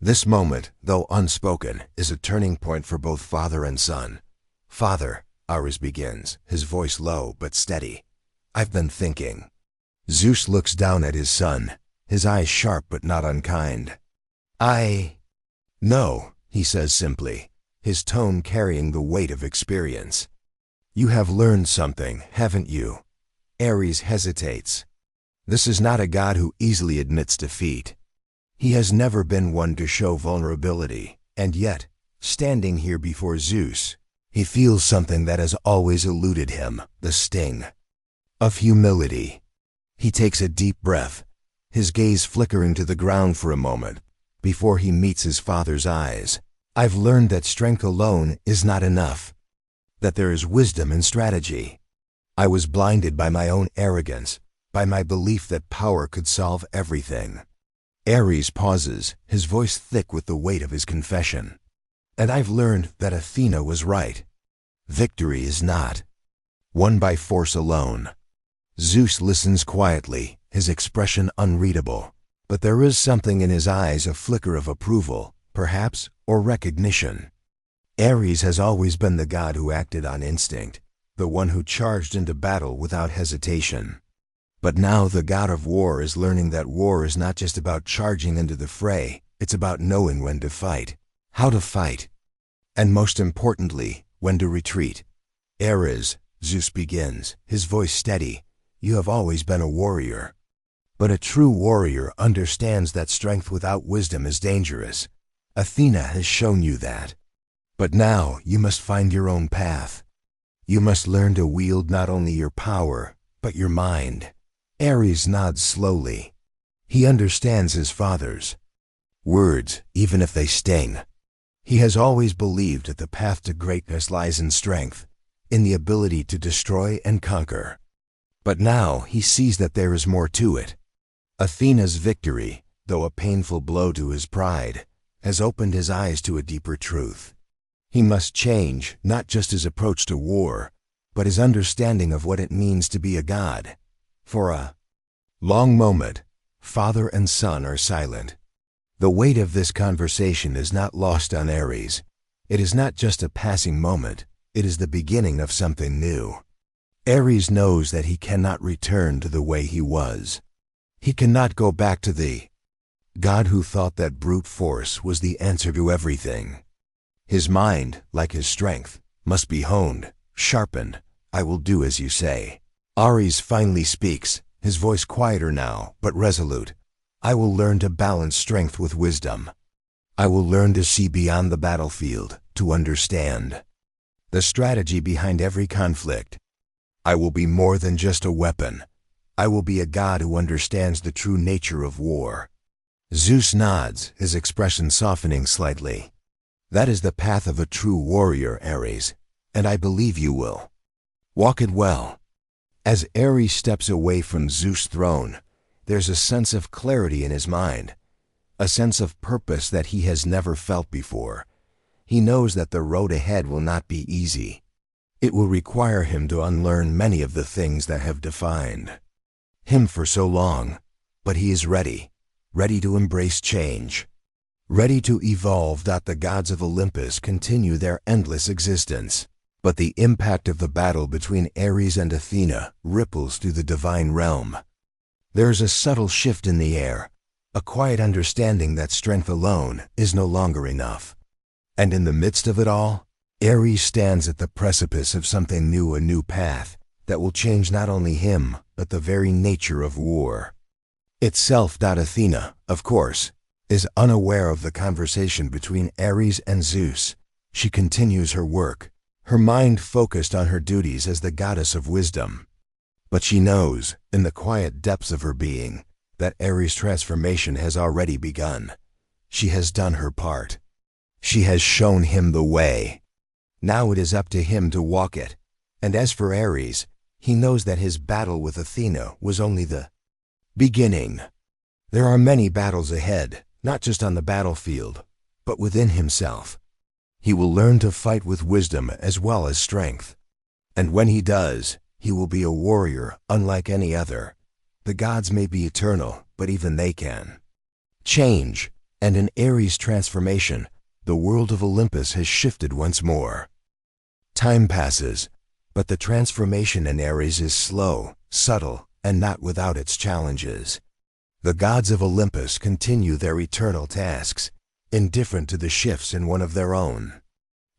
This moment, though unspoken, is a turning point for both father and son. "Father," Ares begins, his voice low but steady, "I've been thinking." Zeus looks down at his son, his eyes sharp but not unkind. "No," he says simply, his tone carrying the weight of experience. "You have learned something, haven't you?" Ares hesitates. This is not a god who easily admits defeat. He has never been one to show vulnerability, and yet, standing here before Zeus, he feels something that has always eluded him, the sting of humility. He takes a deep breath, his gaze flickering to the ground for a moment, before he meets his father's eyes. "I've learned that strength alone is not enough, that there is wisdom in strategy. I was blinded by my own arrogance, by my belief that power could solve everything." Ares pauses, his voice thick with the weight of his confession. "And I've learned that Athena was right. Victory is not won by force alone." Zeus listens quietly, his expression unreadable, but there is something in his eyes, a flicker of approval, perhaps, or recognition. Ares has always been the god who acted on instinct, the one who charged into battle without hesitation. But now the god of war is learning that war is not just about charging into the fray, it's about knowing when to fight, how to fight, and most importantly, when to retreat. "Ares," Zeus begins, his voice steady, "you have always been a warrior. But a true warrior understands that strength without wisdom is dangerous. Athena has shown you that. But now you must find your own path. You must learn to wield not only your power, but your mind." Ares nods slowly. He understands his father's words, even if they sting. He has always believed that the path to greatness lies in strength, in the ability to destroy and conquer. But now he sees that there is more to it. Athena's victory, though a painful blow to his pride, has opened his eyes to a deeper truth. He must change not just his approach to war, but his understanding of what it means to be a god. For a long moment, father and son are silent. The weight of this conversation is not lost on Ares. It is not just a passing moment, it is the beginning of something new. Ares knows that he cannot return to the way he was. He cannot go back to the god who thought that brute force was the answer to everything. His mind, like his strength, must be honed, sharpened. "I will do as you say." Ares finally speaks, his voice quieter now, but resolute. "I will learn to balance strength with wisdom. I will learn to see beyond the battlefield, to understand the strategy behind every conflict, I will be more than just a weapon. I will be a god who understands the true nature of war. Zeus nods, his expression softening slightly. That is the path of a true warrior, Ares, and I believe you will. Walk it well. As Ares steps away from Zeus' throne, there's a sense of clarity in his mind, a sense of purpose that he has never felt before. He knows that the road ahead will not be easy. It will require him to unlearn many of the things that have defined him for so long, but he is ready to embrace change, ready to evolve. The gods of Olympus continue their endless existence, but the impact of the battle between Ares and Athena ripples through the divine realm. There is a subtle shift in the air, a quiet understanding that strength alone is no longer enough. And in the midst of it all, Ares stands at the precipice of something new, a new path that will change not only him, but the very nature of war itself. Athena, of course, is unaware of the conversation between Ares and Zeus. She continues her work, her mind focused on her duties as the goddess of wisdom. But she knows, in the quiet depths of her being, that Ares' transformation has already begun. She has done her part. She has shown him the way. Now it is up to him to walk it. And as for Ares, he knows that his battle with Athena was only the beginning. There are many battles ahead, not just on the battlefield, but within himself. He will learn to fight with wisdom as well as strength. And when he does, he will be a warrior unlike any other. The gods may be eternal, but even they can change. And in Ares' transformation, the world of Olympus has shifted once more. Time passes, but the transformation in Ares is slow, subtle, and not without its challenges. The gods of Olympus continue their eternal tasks, indifferent to the shifts in one of their own.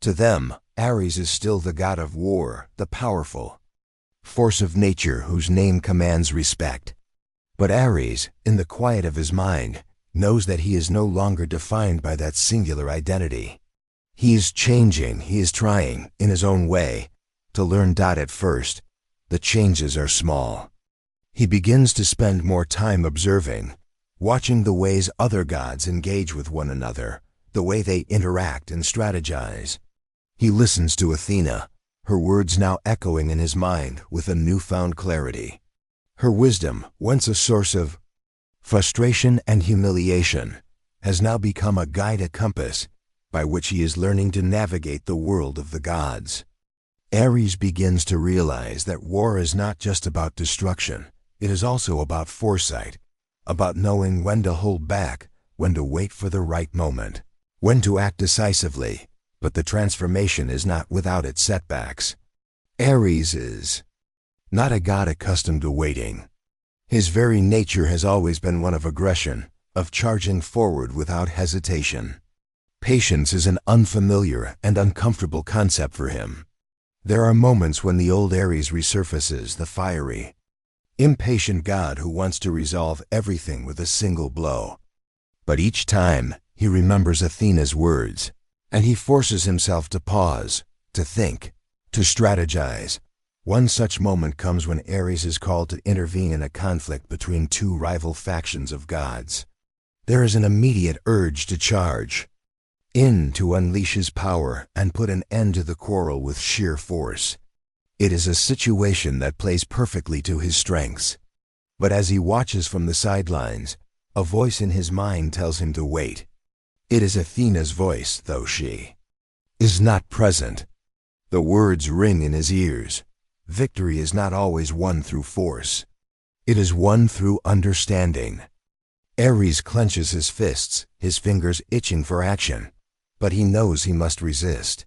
To them, Ares is still the god of war, the powerful force of nature whose name commands respect. But Ares, in the quiet of his mind, knows that he is no longer defined by that singular identity. He is changing, he is trying, in his own way, to learn. At first, the changes are small. He begins to spend more time observing, watching the ways other gods engage with one another, the way they interact and strategize. He listens to Athena, her words now echoing in his mind with a newfound clarity. Her wisdom, once a source of frustration and humiliation, has now become a guide, a compass, by which he is learning to navigate the world of the gods. Ares begins to realize that war is not just about destruction. It is also about foresight, about knowing when to hold back, when to wait for the right moment, when to act decisively. But the transformation is not without its setbacks. Ares is not a god accustomed to waiting. His very nature has always been one of aggression, of charging forward without hesitation. Patience is an unfamiliar and uncomfortable concept for him. There are moments when the old Ares resurfaces, the fiery, impatient god who wants to resolve everything with a single blow. But each time, he remembers Athena's words, and he forces himself to pause, to think, to strategize. One such moment comes when Ares is called to intervene in a conflict between two rival factions of gods. There is an immediate urge to charge in, to unleash his power and put an end to the quarrel with sheer force. It is a situation that plays perfectly to his strengths. But as he watches from the sidelines, a voice in his mind tells him to wait. It is Athena's voice, though she is not present. The words ring in his ears. Victory is not always won through force. It is won through understanding. Ares clenches his fists, his fingers itching for action, but he knows he must resist.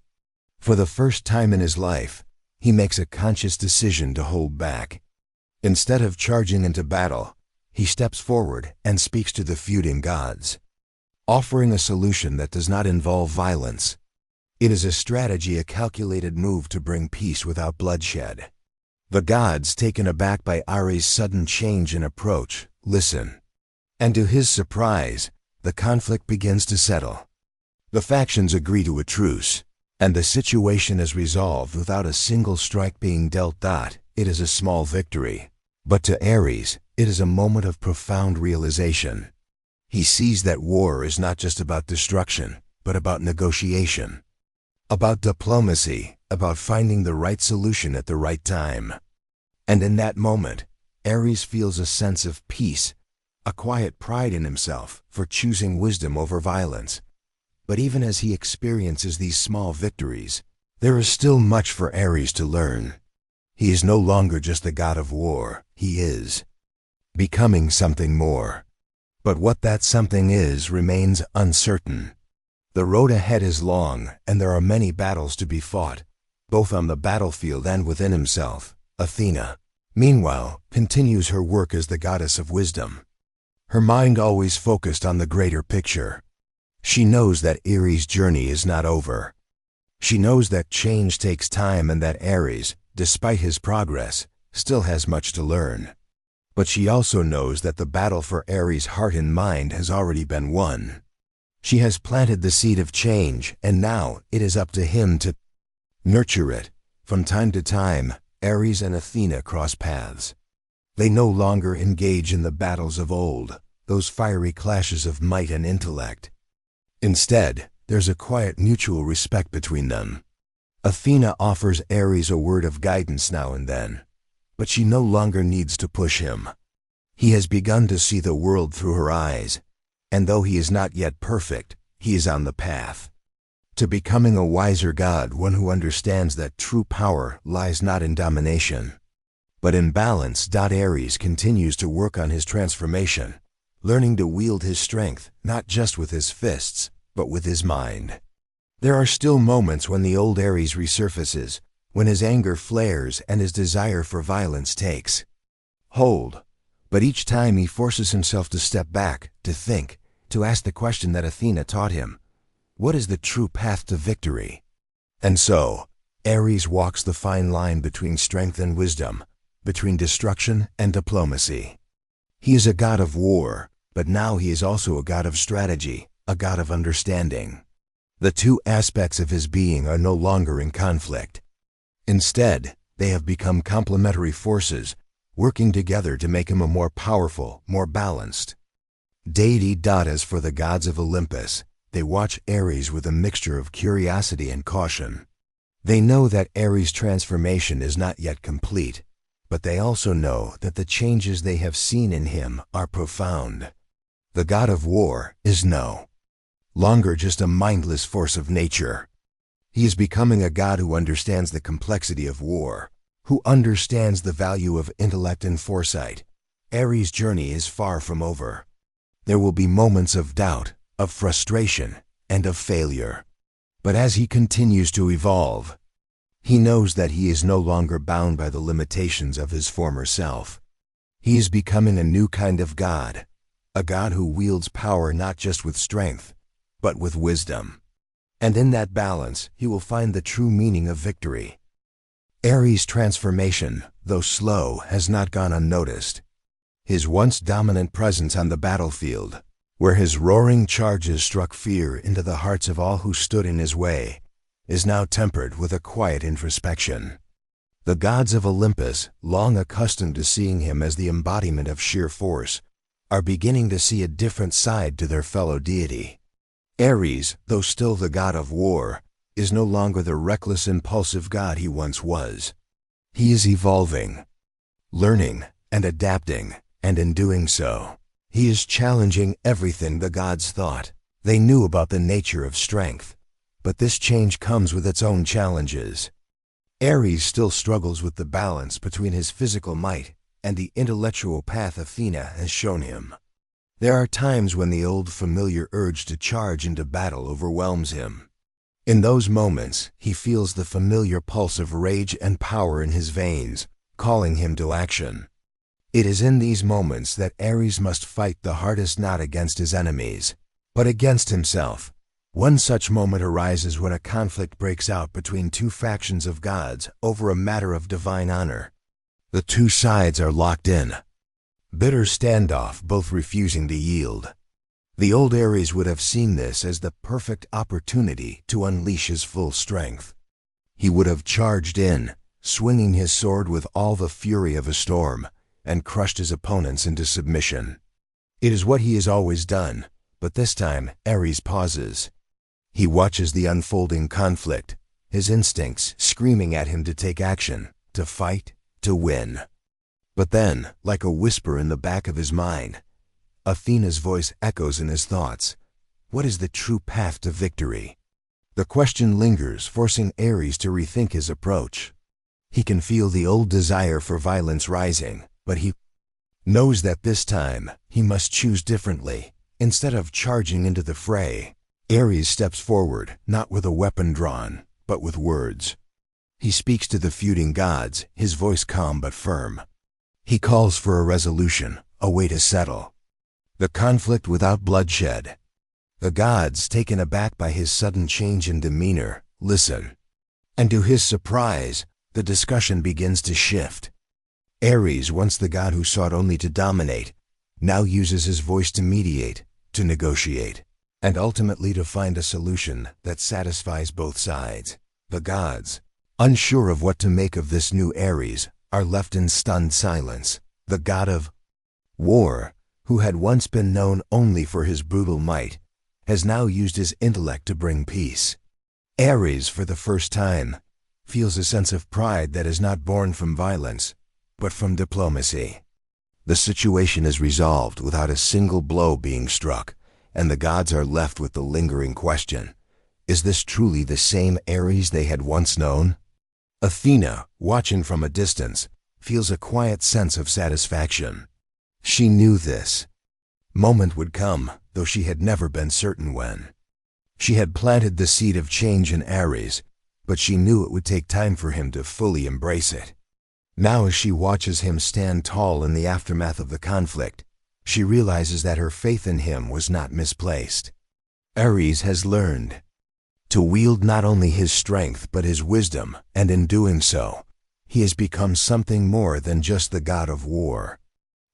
For the first time in his life, he makes a conscious decision to hold back. Instead of charging into battle, he steps forward and speaks to the feuding gods, offering a solution that does not involve violence. It is a strategy, a calculated move to bring peace without bloodshed. The gods, taken aback by Ares' sudden change in approach, listen. And to his surprise, the conflict begins to settle. The factions agree to a truce, and the situation is resolved without a single strike being dealt. it is a small victory. But to Aries, it is a moment of profound realization. He sees that war is not just about destruction, but about negotiation, about diplomacy, about finding the right solution at the right time. And in that moment, Aries feels a sense of peace, a quiet pride in himself for choosing wisdom over violence. But even as he experiences these small victories, there is still much for Aries to learn. He is no longer just the god of war, he is becoming something more. But what that something is remains uncertain. The road ahead is long, and there are many battles to be fought, both on the battlefield and within himself. Athena, meanwhile, continues her work as the goddess of wisdom. Her mind always focused on the greater picture. She knows that Aries' journey is not over. She knows that change takes time and that Aries, despite his progress, still has much to learn. But she also knows that the battle for Aries' heart and mind has already been won. She has planted the seed of change, and now it is up to him to nurture it. From time to time, Aries and Athena cross paths. They no longer engage in the battles of old, those fiery clashes of might and intellect. Instead, there's a quiet mutual respect between them. Athena offers Aries a word of guidance now and then, but she no longer needs to push him. He has begun to see the world through her eyes, and though he is not yet perfect, he is on the path to becoming a wiser god, one who understands that true power lies not in domination, but in balance. Aries continues to work on his transformation, learning to wield his strength not just with his fists, but with his mind. There are still moments when the old Aries resurfaces, when his anger flares and his desire for violence takes hold. But each time he forces himself to step back, to think, to ask the question that Athena taught him: what is the true path to victory? And so, Aries walks the fine line between strength and wisdom, between destruction and diplomacy. He is a god of war, but now he is also a god of strategy, a god of understanding. The two aspects of his being are no longer in conflict. Instead, they have become complementary forces, working together to make him a more powerful, more balanced deity. As for the gods of Olympus, they watch Aries with a mixture of curiosity and caution. They know that Aries' transformation is not yet complete, but they also know that the changes they have seen in him are profound. The god of war is no longer just a mindless force of nature. He is becoming a god who understands the complexity of war, who understands the value of intellect and foresight. Aries' journey is far from over. There will be moments of doubt, of frustration, and of failure. But as he continues to evolve, he knows that he is no longer bound by the limitations of his former self. He is becoming a new kind of god, a god who wields power not just with strength, but with wisdom. And in that balance, he will find the true meaning of victory. Aries' transformation, though slow, has not gone unnoticed. His once dominant presence on the battlefield, where his roaring charges struck fear into the hearts of all who stood in his way, is now tempered with a quiet introspection. The gods of Olympus, long accustomed to seeing him as the embodiment of sheer force, are beginning to see a different side to their fellow deity. Aries, though still the god of war, is no longer the reckless, impulsive god he once was. He is evolving, learning, and adapting, and in doing so, he is challenging everything the gods thought they knew about the nature of strength. But this change comes with its own challenges. Aries still struggles with the balance between his physical might and the intellectual path Athena has shown him. There are times when the old familiar urge to charge into battle overwhelms him. In those moments, he feels the familiar pulse of rage and power in his veins, calling him to action. It is in these moments that Aries must fight the hardest, not against his enemies, but against himself. One such moment arises when a conflict breaks out between two factions of gods over a matter of divine honor. The two sides are locked in. Bitter standoff, both refusing to yield. The old Aries would have seen this as the perfect opportunity to unleash his full strength. He would have charged in, swinging his sword with all the fury of a storm, and crushed his opponents into submission. It is what he has always done, but this time Ares pauses. He watches the unfolding conflict, his instincts screaming at him to take action, to fight, to win. But then, like a whisper in the back of his mind, Athena's voice echoes in his thoughts. What is the true path to victory? The question lingers, forcing Ares to rethink his approach. He can feel the old desire for violence rising, but he knows that this time he must choose differently. Instead of charging into the fray, Ares steps forward, not with a weapon drawn, but with words. He speaks to the feuding gods, his voice calm but firm. He calls for a resolution, a way to settle the conflict without bloodshed. The gods, taken aback by his sudden change in demeanor, listen. And to his surprise, the discussion begins to shift. Ares, once the god who sought only to dominate, now uses his voice to mediate, to negotiate, and ultimately to find a solution that satisfies both sides. The gods, unsure of what to make of this new Ares, are left in stunned silence. The god of war, who had once been known only for his brutal might, has now used his intellect to bring peace. Ares, for the first time, feels a sense of pride that is not born from violence, but from diplomacy. The situation is resolved without a single blow being struck, and the gods are left with the lingering question: is this truly the same Ares they had once known? Athena, watching from a distance, feels a quiet sense of satisfaction. She knew this moment would come, though she had never been certain when. She had planted the seed of change in Ares, but she knew it would take time for him to fully embrace it. Now, as she watches him stand tall in the aftermath of the conflict, she realizes that her faith in him was not misplaced. Ares has learned to wield not only his strength but his wisdom, and in doing so, he has become something more than just the god of war.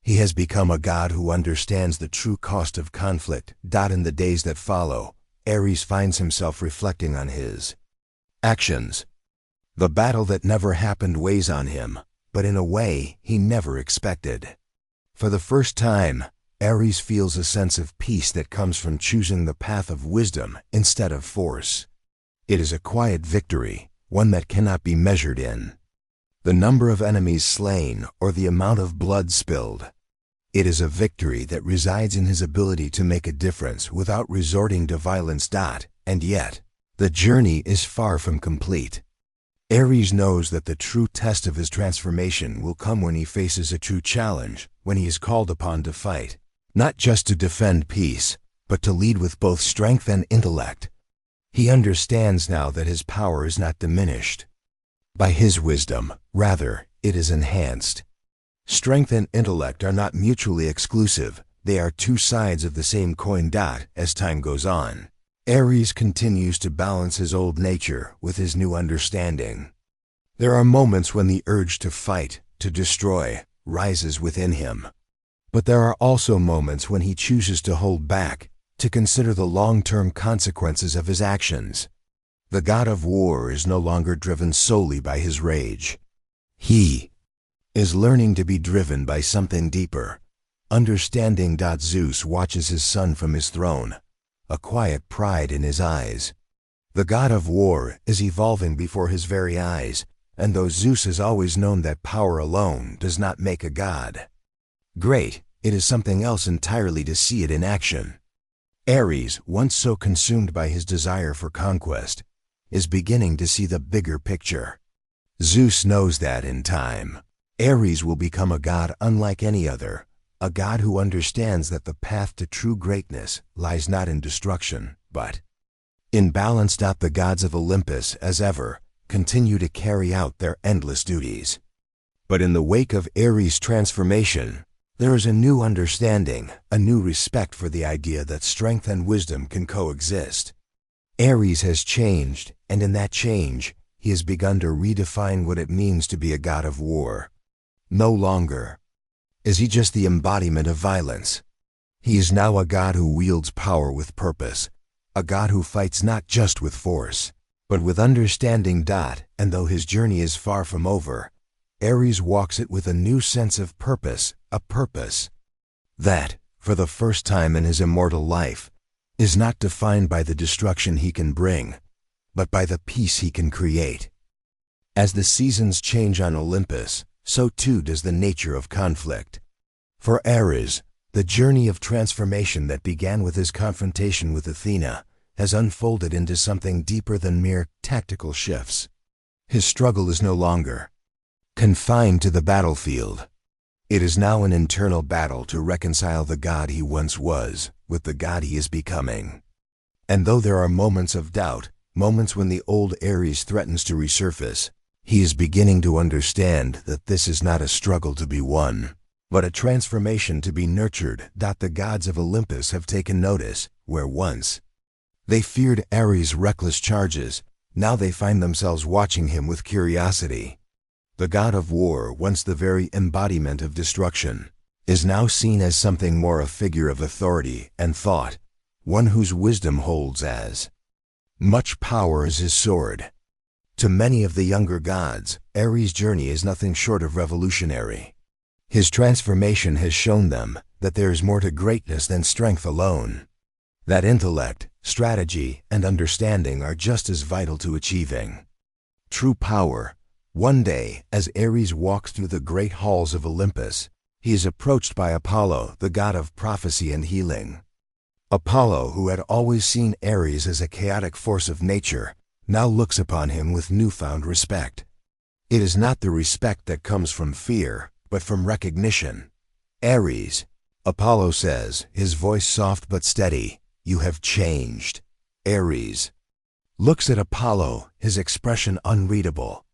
He has become a god who understands the true cost of conflict. In the days that follow, Ares finds himself reflecting on his actions. The battle that never happened weighs on him, but in a way he never expected. For the first time, Ares feels a sense of peace that comes from choosing the path of wisdom instead of force. It is a quiet victory, one that cannot be measured in the number of enemies slain or the amount of blood spilled. It is a victory that resides in his ability to make a difference without resorting to violence. And yet, the journey is far from complete. Ares knows that the true test of his transformation will come when he faces a true challenge, when he is called upon to fight, not just to defend peace, but to lead with both strength and intellect. He understands now that his power is not diminished by his wisdom, rather, it is enhanced. Strength and intellect are not mutually exclusive, they are two sides of the same coin. As time goes on, Ares continues to balance his old nature with his new understanding. There are moments when the urge to fight, to destroy, rises within him. But there are also moments when he chooses to hold back, to consider the long-term consequences of his actions. The god of war is no longer driven solely by his rage. He is learning to be driven by something deeper. Understanding. Zeus watches his son from his throne, a quiet pride in his eyes. The god of war is evolving before his very eyes, and though Zeus has always known that power alone does not make a god great, it is something else entirely to see it in action. Ares, once so consumed by his desire for conquest, is beginning to see the bigger picture. Zeus knows that in time, Ares will become a god unlike any other, a god who understands that the path to true greatness lies not in destruction, but in balance. The gods of Olympus, as ever, continue to carry out their endless duties. But in the wake of Ares' transformation, there is a new understanding, a new respect for the idea that strength and wisdom can coexist. Ares has changed, and in that change, he has begun to redefine what it means to be a god of war. No longer is he just the embodiment of violence. He is now a god who wields power with purpose, a god who fights not just with force, But with understanding, and though his journey is far from over, Ares walks it with a new sense of purpose, a purpose that, for the first time in his immortal life, is not defined by the destruction he can bring, but by the peace he can create. As the seasons change on Olympus, so too does the nature of conflict. For Ares, the journey of transformation that began with his confrontation with Athena has unfolded into something deeper than mere tactical shifts. His struggle is no longer confined to the battlefield. It is now an internal battle to reconcile the god he once was with the god he is becoming. And though there are moments of doubt, moments when the old Ares threatens to resurface, he is beginning to understand that this is not a struggle to be won, but a transformation to be nurtured. The gods of Olympus have taken notice, where once they feared Ares' reckless charges, now they find themselves watching him with curiosity. The god of war, once the very embodiment of destruction, is now seen as something more, a figure of authority and thought, one whose wisdom holds as much power as his sword. To many of the younger gods, Ares' journey is nothing short of revolutionary. His transformation has shown them that there is more to greatness than strength alone, that intellect, strategy, and understanding are just as vital to achieving true power. One day, as Ares walks through the great halls of Olympus, he is approached by Apollo, the god of prophecy and healing. Apollo, who had always seen Ares as a chaotic force of nature, now looks upon him with newfound respect. It is not the respect that comes from fear, but from recognition. Ares, Apollo says, his voice soft but steady, you have changed. Ares looks at Apollo, his expression unreadable.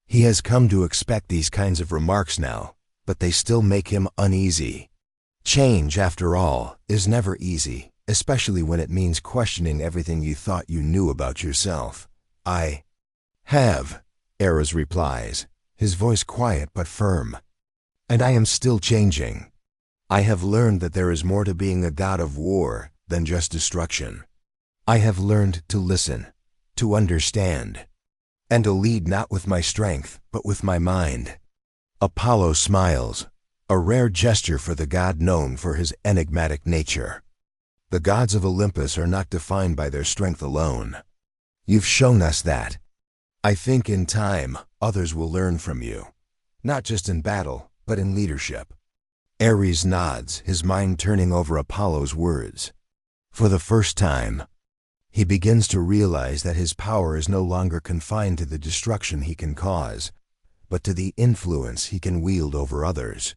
He has come to expect these kinds of remarks now, but they still make him uneasy. Change, after all, is never easy, especially when it means questioning everything you thought you knew about yourself. I have, Ares replies, his voice quiet but firm. And I am still changing. I have learned that there is more to being a god of war than just destruction. I have learned to listen, to understand, and to lead not with my strength, but with my mind. Apollo smiles, a rare gesture for the god known for his enigmatic nature. The gods of Olympus are not defined by their strength alone. You've shown us that. I think in time, others will learn from you, not just in battle, but in leadership. Ares nods, his mind turning over Apollo's words. For the first time, he begins to realize that his power is no longer confined to the destruction he can cause, but to the influence he can wield over others.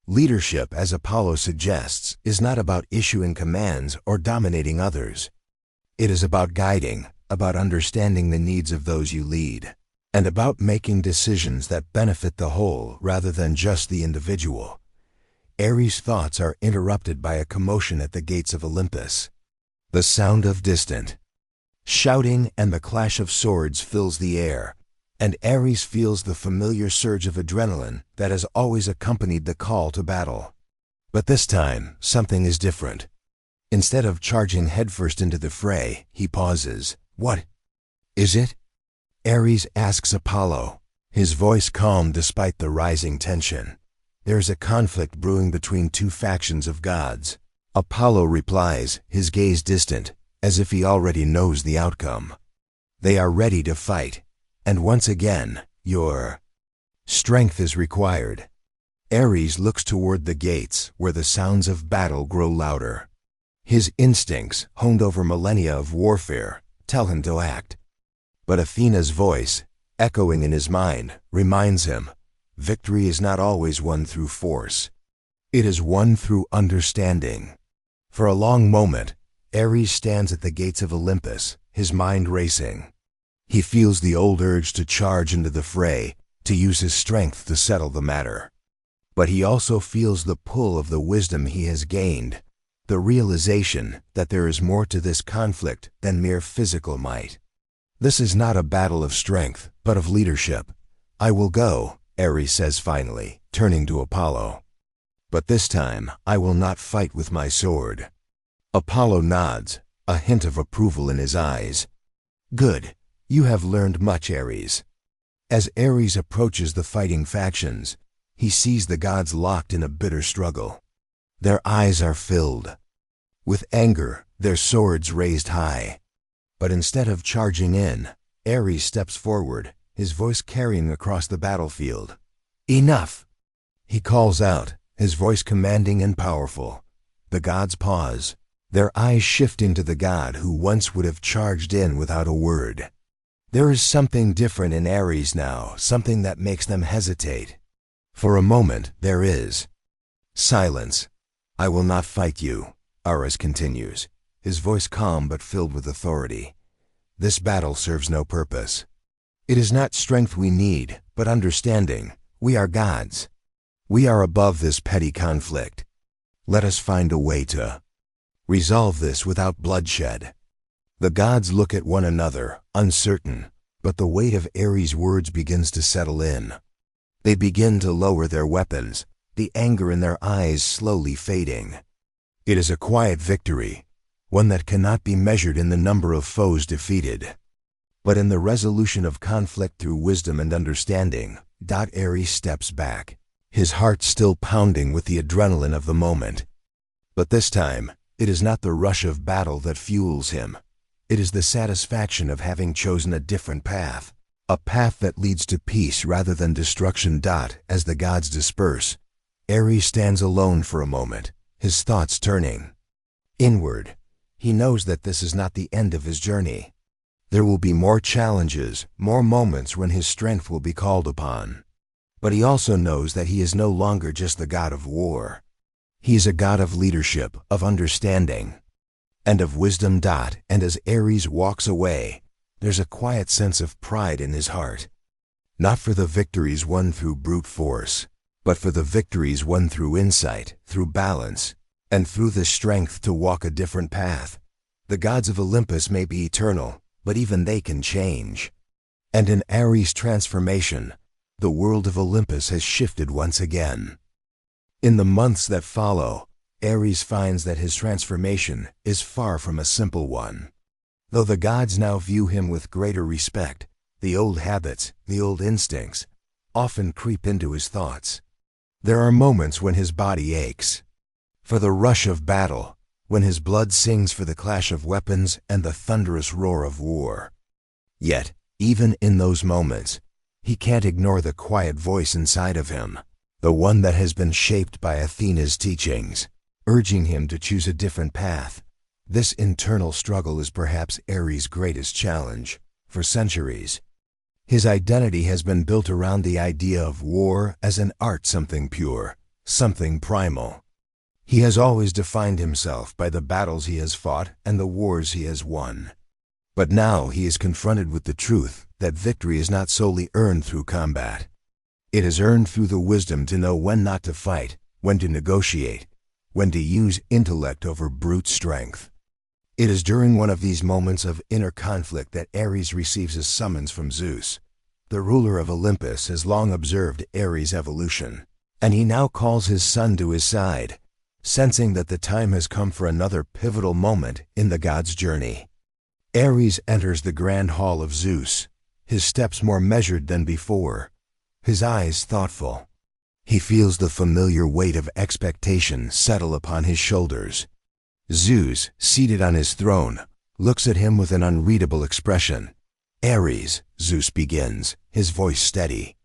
Leadership, as Apollo suggests, is not about issuing commands or dominating others. It is about guiding, about understanding the needs of those you lead, and about making decisions that benefit the whole rather than just the individual. Ares' thoughts are interrupted by a commotion at the gates of Olympus. The sound of distant shouting and the clash of swords fills the air, and Ares feels the familiar surge of adrenaline that has always accompanied the call to battle. But this time, something is different. Instead of charging headfirst into the fray, he pauses. What is it? Ares asks Apollo, his voice calm despite the rising tension. There is a conflict brewing between two factions of gods. Apollo replies, his gaze distant, as if he already knows the outcome. They are ready to fight, and once again, your strength is required. Ares looks toward the gates, where the sounds of battle grow louder. His instincts, honed over millennia of warfare, tell him to act. But Athena's voice, echoing in his mind, reminds him, victory is not always won through force. It is won through understanding. For a long moment, Ares stands at the gates of Olympus, his mind racing. He feels the old urge to charge into the fray, to use his strength to settle the matter. But he also feels the pull of the wisdom he has gained, the realization that there is more to this conflict than mere physical might. This is not a battle of strength, but of leadership. I will go, Ares says finally, turning to Apollo. But this time, I will not fight with my sword. Apollo nods, a hint of approval in his eyes. Good. You have learned much, Aries. As Aries approaches the fighting factions, he sees the gods locked in a bitter struggle. Their eyes are filled with anger, their swords raised high. But instead of charging in, Ares steps forward, his voice carrying across the battlefield. Enough! He calls out, his voice commanding and powerful. The gods pause, their eyes shifting to the god who once would have charged in without a word. There is something different in Ares now, something that makes them hesitate. For a moment, there is silence. I will not fight you, Ares continues, his voice calm but filled with authority. This battle serves no purpose. It is not strength we need, but understanding. We are gods. We are above this petty conflict. Let us find a way to resolve this without bloodshed. The gods look at one another, uncertain, but the weight of Ares' words begins to settle in. They begin to lower their weapons, the anger in their eyes slowly fading. It is a quiet victory, one that cannot be measured in the number of foes defeated, but in the resolution of conflict through wisdom and understanding. Ares steps back, his heart still pounding with the adrenaline of the moment. But this time, it is not the rush of battle that fuels him. It is the satisfaction of having chosen a different path, a path that leads to peace rather than destruction. As the gods disperse, Ares stands alone for a moment, his thoughts turning inward. He knows that this is not the end of his journey. There will be more challenges, more moments when his strength will be called upon. But he also knows that he is no longer just the god of war. He is a god of leadership, of understanding, and of wisdom. And as Ares walks away, there's a quiet sense of pride in his heart. Not for the victories won through brute force, but for the victories won through insight, through balance, and through the strength to walk a different path. The gods of Olympus may be eternal, but even they can change. And in Ares' transformation, the world of Olympus has shifted once again. In the months that follow, Ares finds that his transformation is far from a simple one. Though the gods now view him with greater respect, the old habits, the old instincts, often creep into his thoughts. There are moments when his body aches for the rush of battle, when his blood sings for the clash of weapons and the thunderous roar of war. Yet, even in those moments, he can't ignore the quiet voice inside of him, the one that has been shaped by Athena's teachings, urging him to choose a different path. This internal struggle is perhaps Ares' greatest challenge. For centuries, his identity has been built around the idea of war as an art, something pure, something primal. He has always defined himself by the battles he has fought and the wars he has won. But now he is confronted with the truth that victory is not solely earned through combat. It is earned through the wisdom to know when not to fight, when to negotiate, when to use intellect over brute strength. It is during one of these moments of inner conflict that Ares receives a summons from Zeus. The ruler of Olympus has long observed Ares' evolution, and he now calls his son to his side, sensing that the time has come for another pivotal moment in the god's journey. Ares enters the grand hall of Zeus, his steps more measured than before, his eyes thoughtful. He feels the familiar weight of expectation settle upon his shoulders. Zeus, seated on his throne, looks at him with an unreadable expression. Ares, Zeus begins, his voice steady.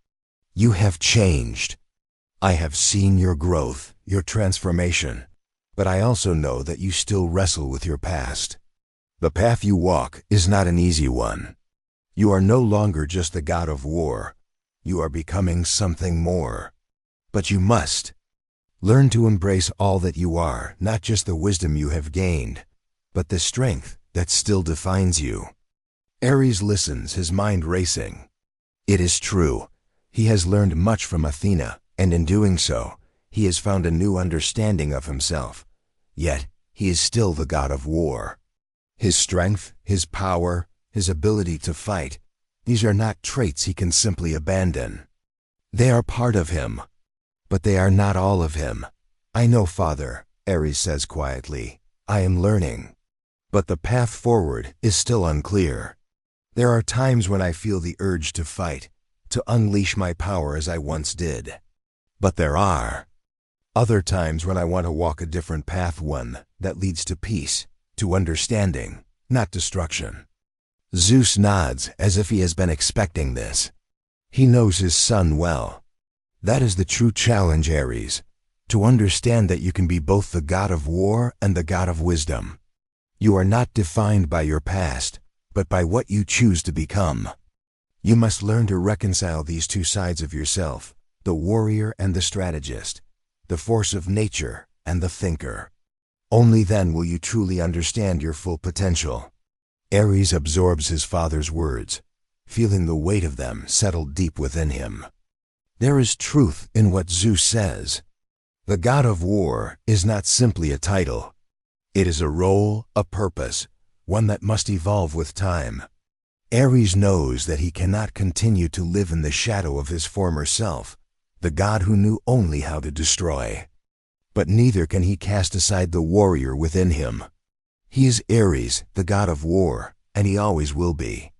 You have changed. I have seen your growth, your transformation, but I also know that you still wrestle with your past. The path you walk is not an easy one. You are no longer just the god of war. You are becoming something more. But you must learn to embrace all that you are, not just the wisdom you have gained, but the strength that still defines you. Ares listens, his mind racing. It is true. He has learned much from Athena, and in doing so, he has found a new understanding of himself. Yet, he is still the god of war. His strength, his power, his ability to fight, these are not traits he can simply abandon. They are part of him, but they are not all of him. I know, Father, Ares says quietly. I am learning. But the path forward is still unclear. There are times when I feel the urge to fight, to unleash my power as I once did. But there are other times when I want to walk a different path, one that leads to peace, to understanding, not destruction. Zeus nods as if he has been expecting this. He knows his son well. That is the true challenge, Aries, to understand that you can be both the god of war and the god of wisdom. You are not defined by your past, but by what you choose to become. You must learn to reconcile these two sides of yourself, the warrior and the strategist, the force of nature and the thinker. Only then will you truly understand your full potential. Aries absorbs his father's words, feeling the weight of them settle deep within him. There is truth in what Zeus says. The god of war is not simply a title. It is a role, a purpose, one that must evolve with time. Aries knows that he cannot continue to live in the shadow of his former self, the god who knew only how to destroy. But neither can he cast aside the warrior within him. He is Aries, the god of war, and he always will be.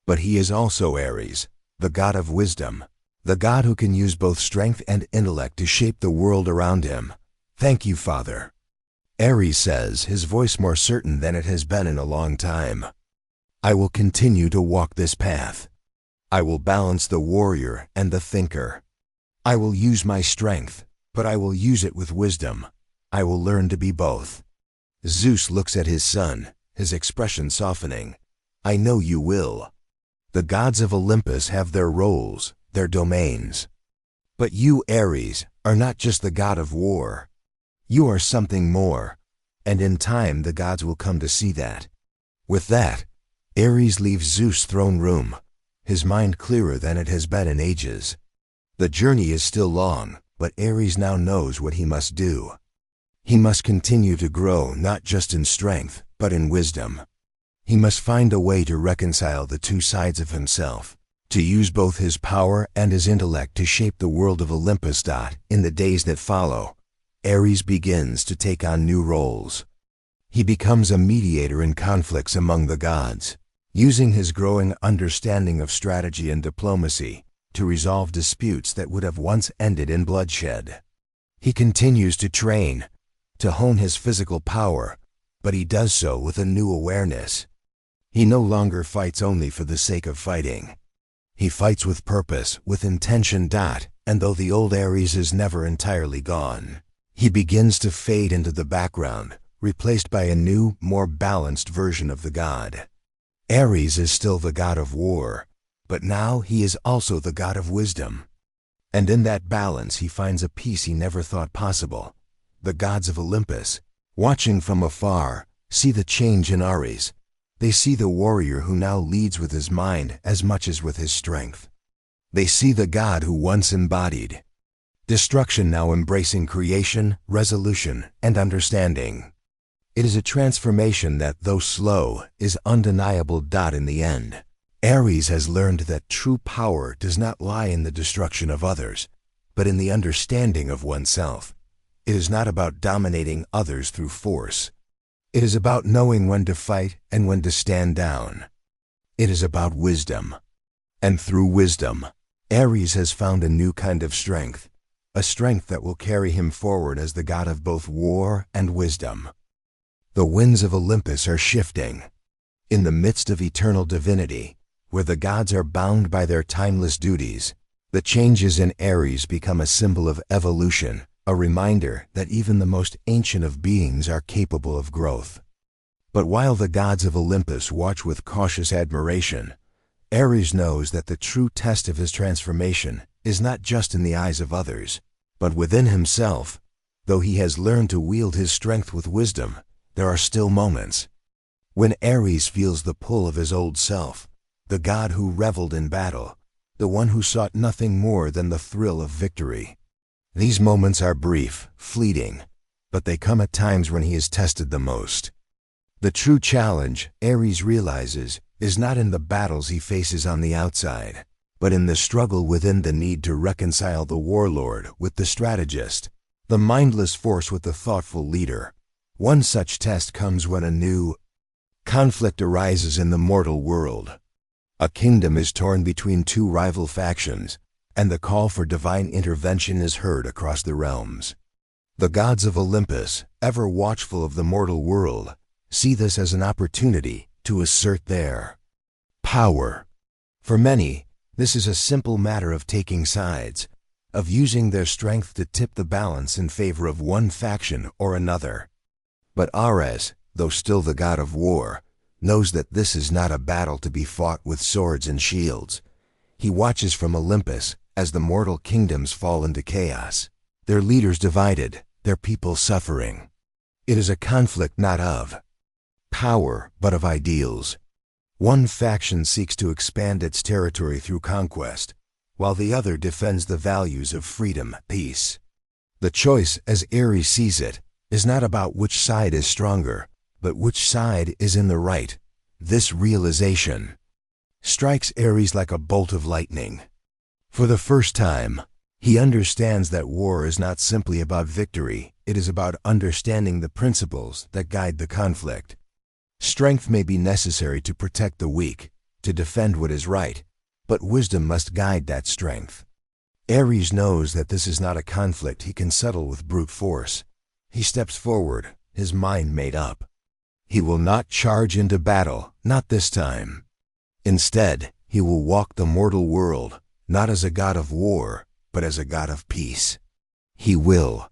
But he is also Aries, the god of wisdom, the god who can use both strength and intellect to shape the world around him. Thank you, Father. Aries says, his voice more certain than it has been in a long time. I will continue to walk this path. I will balance the warrior and the thinker. I will use my strength, but I will use it with wisdom. I will learn to be both. Zeus looks at his son, his expression softening. I know you will. The gods of Olympus have their roles, their domains. But you, Aries, are not just the god of war. You are something more, and in time the gods will come to see that. With that, Aries leaves Zeus' throne room, his mind clearer than it has been in ages. The journey is still long, but Aries now knows what he must do. He must continue to grow not just in strength, but in wisdom. He must find a way to reconcile the two sides of himself, to use both his power and his intellect to shape the world of Olympus. In the days that follow, Aries begins to take on new roles. He becomes a mediator in conflicts among the gods, using his growing understanding of strategy and diplomacy to resolve disputes that would have once ended in bloodshed. He continues to train, to hone his physical power, but he does so with a new awareness. He no longer fights only for the sake of fighting. He fights with purpose, with intention. And though the old Aries is never entirely gone, he begins to fade into the background, replaced by a new, more balanced version of the god. Aries is still the god of war, but now he is also the god of wisdom. And in that balance he finds a peace he never thought possible. The gods of Olympus, watching from afar, see the change in Aries. They see the warrior who now leads with his mind as much as with his strength. They see the god who once embodied destruction, now embracing creation, resolution, and understanding. It is a transformation that, though slow, is undeniable. In the end, Aries has learned that true power does not lie in the destruction of others, but in the understanding of oneself. It is not about dominating others through force. It is about knowing when to fight and when to stand down. It is about wisdom. And through wisdom, Aries has found a new kind of strength, a strength that will carry him forward as the god of both war and wisdom. The winds of Olympus are shifting. In the midst of eternal divinity, where the gods are bound by their timeless duties, the changes in Aries become a symbol of evolution, a reminder that even the most ancient of beings are capable of growth. But while the gods of Olympus watch with cautious admiration, Aries knows that the true test of his transformation is not just in the eyes of others, but within himself. Though he has learned to wield his strength with wisdom, there are still moments when Aries feels the pull of his old self, the god who reveled in battle, the one who sought nothing more than the thrill of victory. These moments are brief, fleeting, but they come at times when he is tested the most. The true challenge, Aries realizes, is not in the battles he faces on the outside, but in the struggle within, the need to reconcile the warlord with the strategist, the mindless force with the thoughtful leader. One such test comes when a new conflict arises in the mortal world. A kingdom is torn between two rival factions, and the call for divine intervention is heard across the realms. The gods of Olympus, ever watchful of the mortal world, see this as an opportunity to assert their power. For many, this is a simple matter of taking sides, of using their strength to tip the balance in favor of one faction or another. But Ares, though still the god of war, knows that this is not a battle to be fought with swords and shields. He watches from Olympus as the mortal kingdoms fall into chaos, their leaders divided, their people suffering. It is a conflict not of power, but of ideals. One faction seeks to expand its territory through conquest, while the other defends the values of freedom, peace. The choice, as Ares sees it, is not about which side is stronger, but which side is in the right. This realization strikes Ares like a bolt of lightning. For the first time, he understands that war is not simply about victory, it is about understanding the principles that guide the conflict. Strength may be necessary to protect the weak, to defend what is right, but wisdom must guide that strength. Ares knows that this is not a conflict he can settle with brute force. He steps forward, his mind made up. He will not charge into battle, not this time. Instead, he will walk the mortal world, not as a god of war, but as a god of peace. He will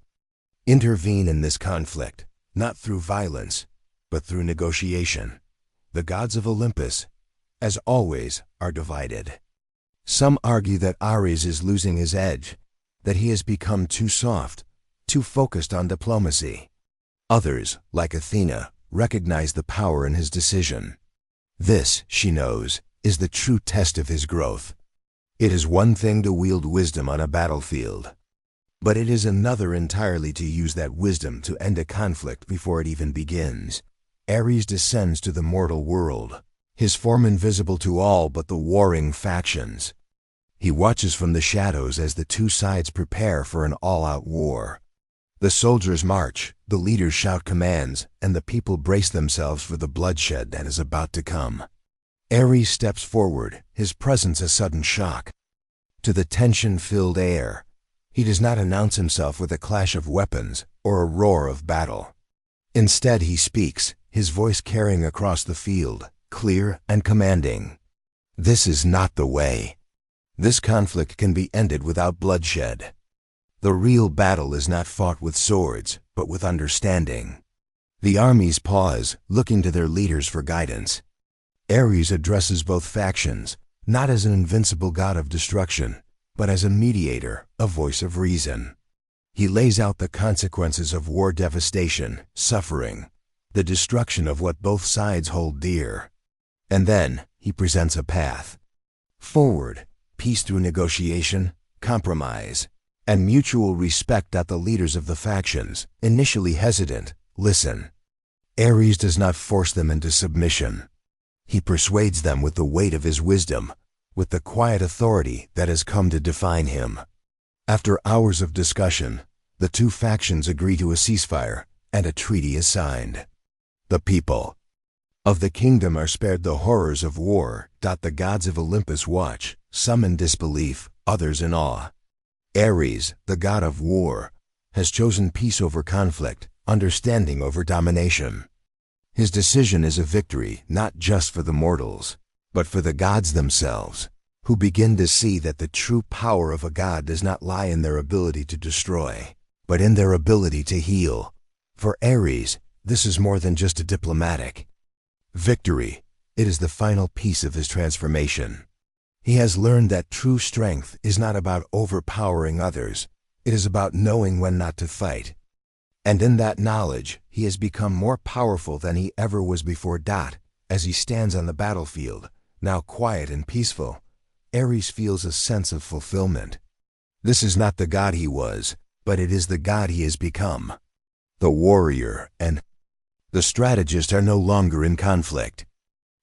intervene in this conflict, not through violence, but through negotiation. The gods of Olympus, as always, are divided. Some argue that Ares is losing his edge, that he has become too soft, too focused on diplomacy. Others, like Athena, recognize the power in his decision. This, she knows, is the true test of his growth. It is one thing to wield wisdom on a battlefield, but it is another entirely to use that wisdom to end a conflict before it even begins. Ares descends to the mortal world, his form invisible to all but the warring factions. He watches from the shadows as the two sides prepare for an all-out war. The soldiers march, the leaders shout commands, and the people brace themselves for the bloodshed that is about to come. Ares steps forward, his presence a sudden shock to the tension-filled air. He does not announce himself with a clash of weapons or a roar of battle. Instead he speaks, his voice carrying across the field, clear and commanding. This is not the way. This conflict can be ended without bloodshed. The real battle is not fought with swords, but with understanding. The armies pause, looking to their leaders for guidance. Ares addresses both factions, not as an invincible god of destruction, but as a mediator, a voice of reason. He lays out the consequences of war: devastation, suffering, the destruction of what both sides hold dear. And then he presents a path forward: peace through negotiation, compromise, and mutual respect. That the leaders of the factions, initially hesitant, listen. Ares does not force them into submission. He persuades them with the weight of his wisdom, with the quiet authority that has come to define him. After hours of discussion, the two factions agree to a ceasefire, and a treaty is signed. The people of the kingdom are spared the horrors of war. The gods of Olympus watch, some in disbelief, others in awe. Ares, the god of war, has chosen peace over conflict, understanding over domination. His decision is a victory not just for the mortals, but for the gods themselves, who begin to see that the true power of a god does not lie in their ability to destroy, but in their ability to heal. For Ares, this is more than just a diplomatic victory. It is the final piece of his transformation. He has learned that true strength is not about overpowering others. It is about knowing when not to fight. And in that knowledge, he has become more powerful than he ever was before. As he stands on the battlefield, now quiet and peaceful, Ares feels a sense of fulfillment. This is not the god he was, but it is the god he has become. The warrior and the strategist are no longer in conflict.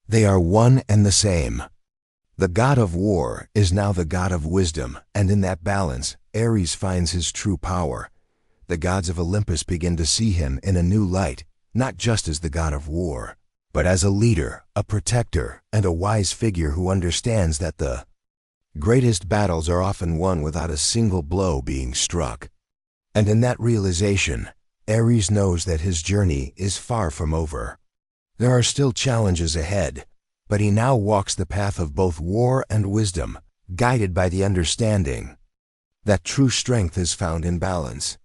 They are one and the same. The god of war is now the god of wisdom, and in that balance, Ares finds his true power. The gods of Olympus begin to see him in a new light, not just as the god of war, but as a leader, a protector, and a wise figure who understands that the greatest battles are often won without a single blow being struck. And in that realization, Aries knows that his journey is far from over. There are still challenges ahead, but he now walks the path of both war and wisdom, guided by the understanding that true strength is found in balance.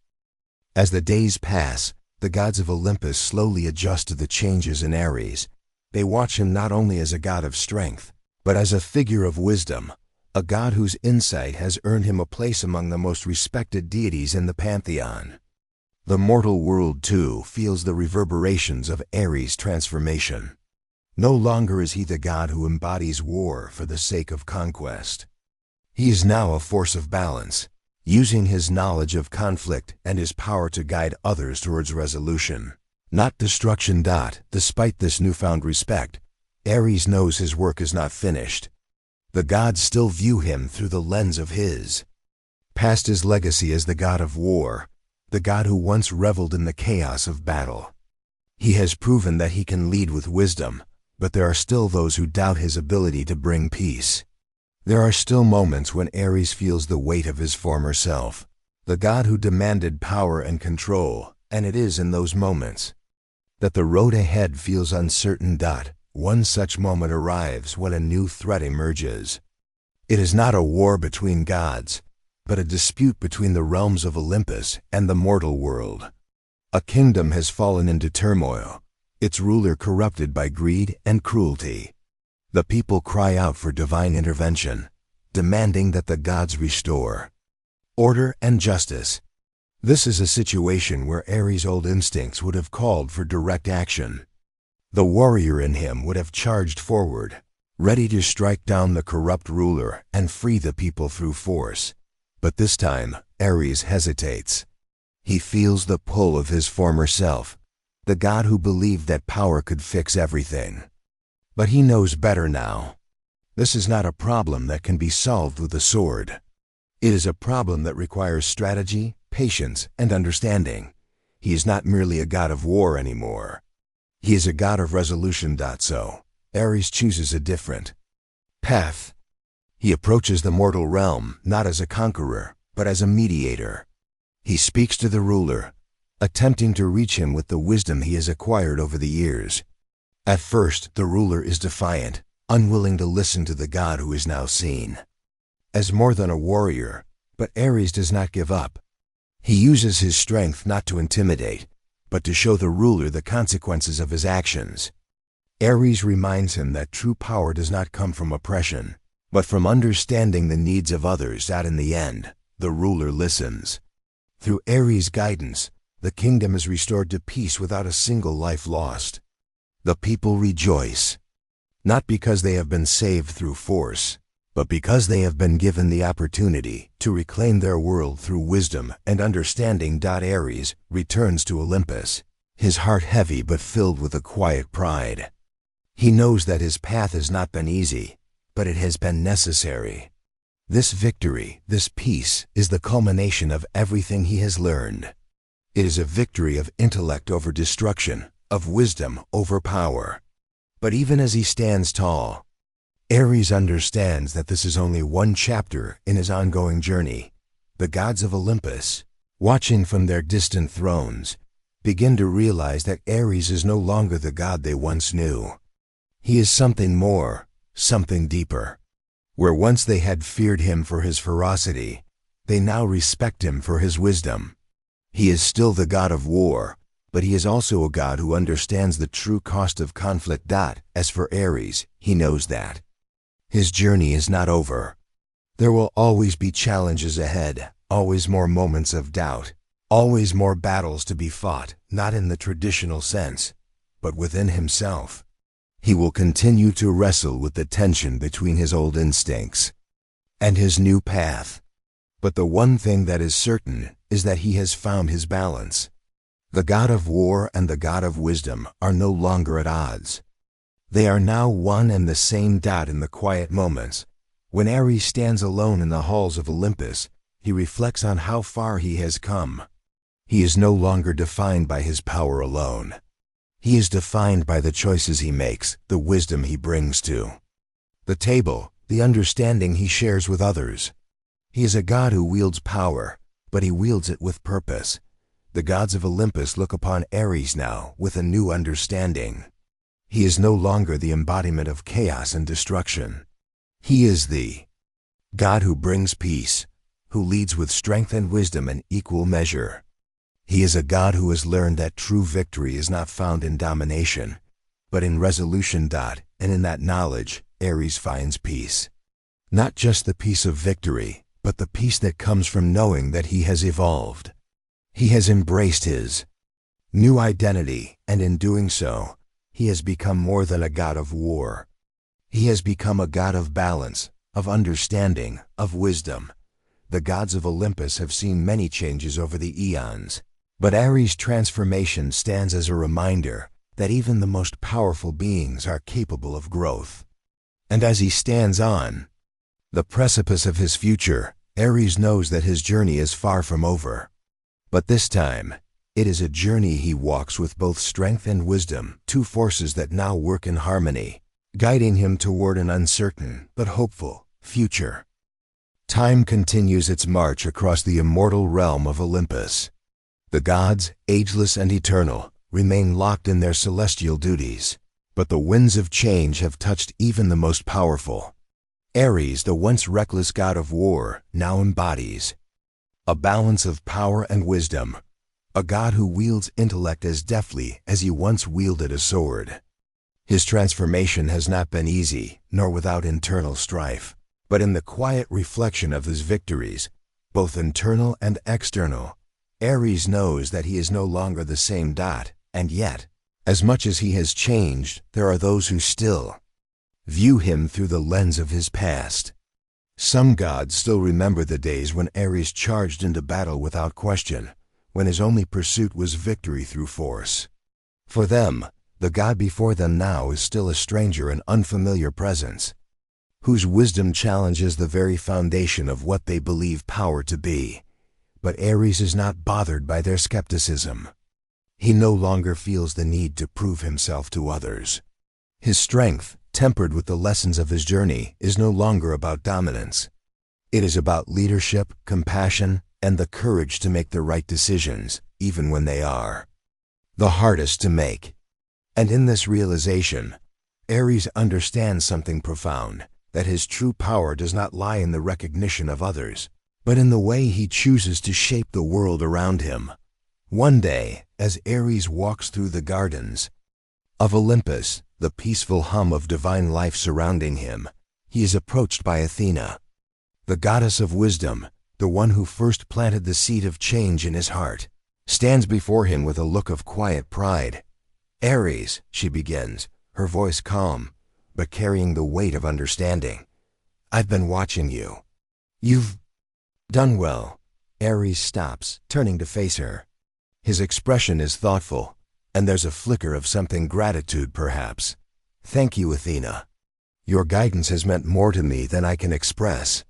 As the days pass, the gods of Olympus slowly adjust to the changes in Aries. They watch him not only as a god of strength, but as a figure of wisdom, a god whose insight has earned him a place among the most respected deities in the pantheon. The mortal world, too, feels the reverberations of Aries' transformation. No longer is he the god who embodies war for the sake of conquest. He is now a force of balance, using his knowledge of conflict and his power to guide others towards resolution, not destruction. Despite this newfound respect, Aries knows his work is not finished. The gods still view him through the lens of his past, his legacy as the god of war, the god who once reveled in the chaos of battle. He has proven that he can lead with wisdom, but there are still those who doubt his ability to bring peace. There are still moments when Aries feels the weight of his former self, the god who demanded power and control, and it is in those moments that the road ahead feels uncertain. One such moment arrives when a new threat emerges. It is not a war between gods, but a dispute between the realms of Olympus and the mortal world. A kingdom has fallen into turmoil, its ruler corrupted by greed and cruelty. The people cry out for divine intervention, demanding that the gods restore order and justice. This is a situation where Aries' old instincts would have called for direct action. The warrior in him would have charged forward, ready to strike down the corrupt ruler and free the people through force. But this time, Aries hesitates. He feels the pull of his former self, the god who believed that power could fix everything. But he knows better now. This is not a problem that can be solved with a sword. It is a problem that requires strategy, patience, and understanding. He is not merely a god of war anymore. He is a god of resolution. So, Aries chooses a different path. He approaches the mortal realm not as a conqueror, but as a mediator. He speaks to the ruler, attempting to reach him with the wisdom he has acquired over the years. At first, the ruler is defiant, unwilling to listen to the god who is now seen as more than a warrior, but Aries does not give up. He uses his strength not to intimidate, but to show the ruler the consequences of his actions. Aries reminds him that true power does not come from oppression, but from understanding the needs of others. In the end, the ruler listens. Through Aries' guidance, the kingdom is restored to peace without a single life lost. The people rejoice, not because they have been saved through force, but because they have been given the opportunity to reclaim their world through wisdom and understanding. Aries returns to Olympus, his heart heavy but filled with a quiet pride. He knows that his path has not been easy, but it has been necessary. This victory, this peace, is the culmination of everything he has learned. It is a victory of intellect over destruction, of wisdom over power. But even as he stands tall, Aries understands that this is only one chapter in his ongoing journey. The gods of Olympus, watching from their distant thrones, begin to realize that Aries is no longer the god they once knew. He is something more, something deeper. Where once they had feared him for his ferocity, they now respect him for his wisdom. He is still the god of war, but he is also a god who understands the true cost of conflict. As for Aries, he knows that his journey is not over. There will always be challenges ahead, always more moments of doubt, always more battles to be fought, not in the traditional sense, but within himself. He will continue to wrestle with the tension between his old instincts and his new path. But the one thing that is certain is that he has found his balance. The god of war and the god of wisdom are no longer at odds. They are now one and the same. In the quiet moments, when Aries stands alone in the halls of Olympus, he reflects on how far he has come. He is no longer defined by his power alone. He is defined by the choices he makes, the wisdom he brings to the table, the understanding he shares with others. He is a god who wields power, but he wields it with purpose. The gods of Olympus look upon Ares now with a new understanding. He is no longer the embodiment of chaos and destruction. He is the god who brings peace, who leads with strength and wisdom in equal measure. He is a god who has learned that true victory is not found in domination, but in resolution. And in that knowledge, Ares finds peace. Not just the peace of victory, but the peace that comes from knowing that he has evolved. He has embraced his new identity, and in doing so, he has become more than a god of war. He has become a god of balance, of understanding, of wisdom. The gods of Olympus have seen many changes over the eons, but Ares' transformation stands as a reminder that even the most powerful beings are capable of growth. And as he stands on the precipice of his future, Ares knows that his journey is far from over. But this time, it is a journey he walks with both strength and wisdom, two forces that now work in harmony, guiding him toward an uncertain but hopeful future. Time continues its march across the immortal realm of Olympus. The gods, ageless and eternal, remain locked in their celestial duties, but the winds of change have touched even the most powerful. Ares, the once reckless god of war, now embodies a balance of power and wisdom, a god who wields intellect as deftly as he once wielded a sword. His transformation has not been easy, nor without internal strife, but in the quiet reflection of his victories, both internal and external, Ares knows that he is no longer the same. And yet, as much as he has changed, there are those who still view him through the lens of his past. Some gods still remember the days when Ares charged into battle without question, when his only pursuit was victory through force. For them, the god before them now is still a stranger and unfamiliar presence, whose wisdom challenges the very foundation of what they believe power to be. But Ares is not bothered by their skepticism. He no longer feels the need to prove himself to others. His strength, tempered with the lessons of his journey, is no longer about dominance. It is about leadership, compassion, and the courage to make the right decisions, even when they are the hardest to make. And in this realization, Ares understands something profound, that his true power does not lie in the recognition of others, but in the way he chooses to shape the world around him. One day, as Ares walks through the gardens of Olympus, the peaceful hum of divine life surrounding him, he is approached by Athena, the goddess of wisdom, the one who first planted the seed of change in his heart, stands before him with a look of quiet pride. "Ares," she begins, her voice calm, but carrying the weight of understanding. "I've been watching you. You've done well." Ares stops, turning to face her. His expression is thoughtful, and there's a flicker of something gratitude, perhaps. "Thank you, Athena. Your guidance has meant more to me than I can express.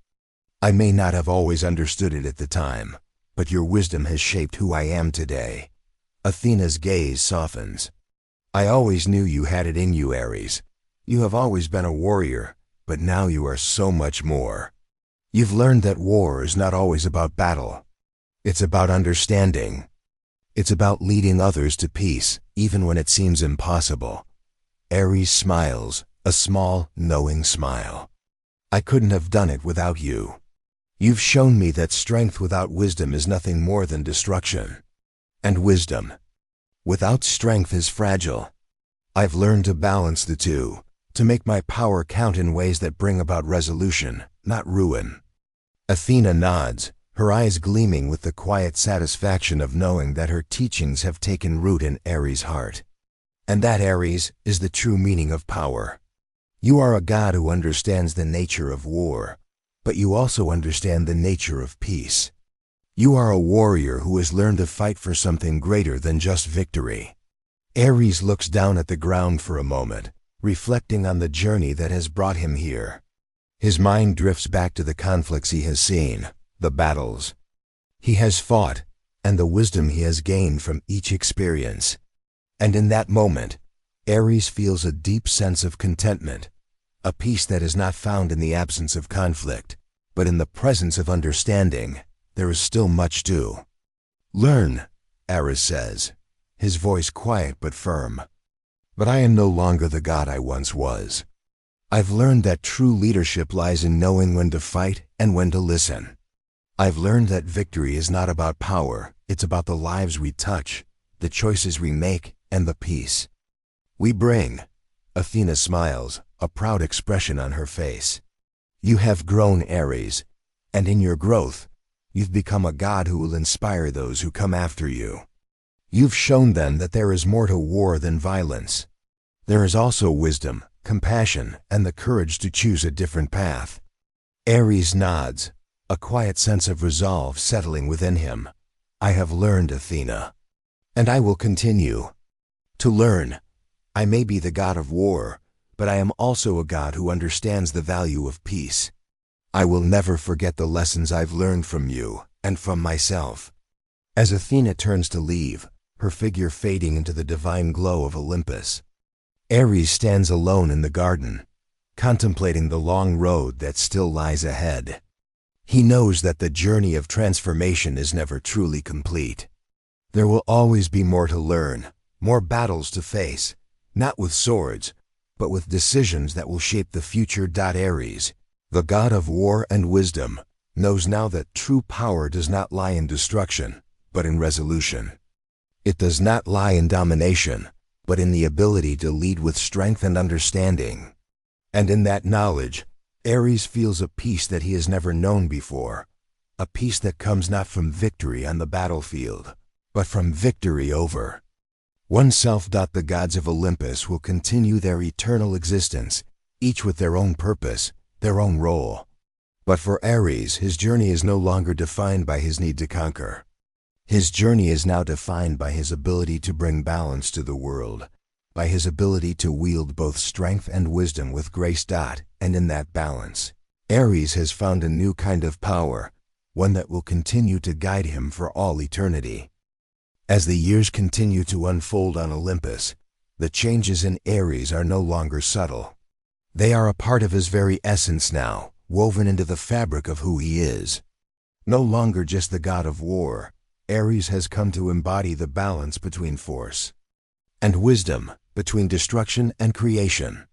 I may not have always understood it at the time, but your wisdom has shaped who I am today." Athena's gaze softens. "I always knew you had it in you, Ares. You have always been a warrior, but now you are so much more. You've learned that war is not always about battle. It's about understanding. It's about leading others to peace, even when it seems impossible." Ares smiles, a small, knowing smile. "I couldn't have done it without you. You've shown me that strength without wisdom is nothing more than destruction. And wisdom without strength is fragile. I've learned to balance the two, to make my power count in ways that bring about resolution, not ruin." Athena nods, her eyes gleaming with the quiet satisfaction of knowing that her teachings have taken root in Ares' heart. And that, Ares, is the true meaning of power. You are a god who understands the nature of war, but you also understand the nature of peace. You are a warrior who has learned to fight for something greater than just victory. Ares looks down at the ground for a moment, reflecting on the journey that has brought him here. His mind drifts back to the conflicts he has seen, the battles he has fought, and the wisdom he has gained from each experience. And in that moment, Ares feels a deep sense of contentment, a peace that is not found in the absence of conflict, but in the presence of understanding. There is still much to learn, Ares says, his voice quiet but firm. But I am no longer the god I once was. I've learned that true leadership lies in knowing when to fight and when to listen. I've learned that victory is not about power, it's about the lives we touch, the choices we make, and the peace we bring. Athena smiles, a proud expression on her face. You have grown, Ares, and in your growth, you've become a god who will inspire those who come after you. You've shown them that there is more to war than violence. There is also wisdom, compassion, and the courage to choose a different path. Ares nods, a quiet sense of resolve settling within him. I have learned, Athena, and I will continue to learn. I may be the god of war, but I am also a god who understands the value of peace. I will never forget the lessons I've learned from you and from myself. As Athena turns to leave, her figure fading into the divine glow of Olympus, Ares stands alone in the garden, contemplating the long road that still lies ahead. He knows that the journey of transformation is never truly complete. There will always be more to learn, more battles to face, not with swords, but with decisions that will shape the future. Ares, the god of war and wisdom, knows now that true power does not lie in destruction, but in resolution. It does not lie in domination, but in the ability to lead with strength and understanding. And in that knowledge, Ares feels a peace that he has never known before, a peace that comes not from victory on the battlefield, but from victory over oneself. The gods of Olympus will continue their eternal existence, each with their own purpose, their own role. But for Ares, his journey is no longer defined by his need to conquer. His journey is now defined by his ability to bring balance to the world, by his ability to wield both strength and wisdom with grace. And in that balance, Ares has found a new kind of power, one that will continue to guide him for all eternity. As the years continue to unfold on Olympus, the changes in Ares are no longer subtle. They are a part of his very essence now, woven into the fabric of who he is. No longer just the god of war, Ares has come to embody the balance between force and wisdom, between destruction and creation.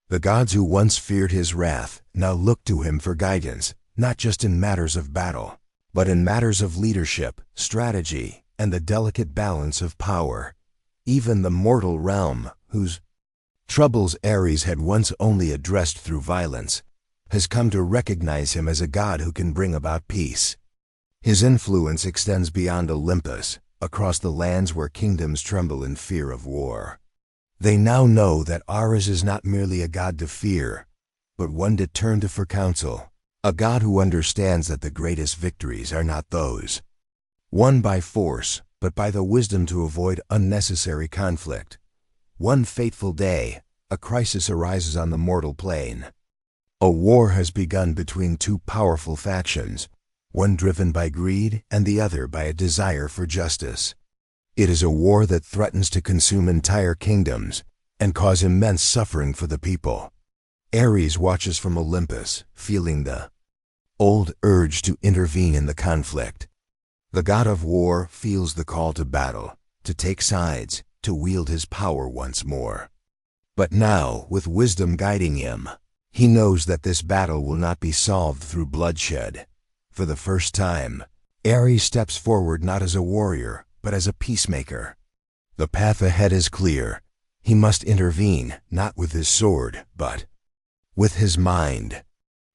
The gods who once feared his wrath now look to him for guidance, not just in matters of battle, but in matters of leadership, strategy, and the delicate balance of power. Even the mortal realm, whose troubles Ares had once only addressed through violence, has come to recognize him as a god who can bring about peace. His influence extends beyond Olympus, across the lands where kingdoms tremble in fear of war. They now know that Ares is not merely a god to fear, but one to turn to for counsel, a god who understands that the greatest victories are not those won by force, but by the wisdom to avoid unnecessary conflict. One fateful day, a crisis arises on the mortal plane. A war has begun between two powerful factions, one driven by greed and the other by a desire for justice. It is a war that threatens to consume entire kingdoms and cause immense suffering for the people. Ares watches from Olympus, feeling the old urge to intervene in the conflict. The god of war feels the call to battle, to take sides, to wield his power once more. But now, with wisdom guiding him, he knows that this battle will not be solved through bloodshed. For the first time, Ares steps forward not as a warrior, but as a peacemaker. The path ahead is clear. He must intervene, not with his sword, but with his mind.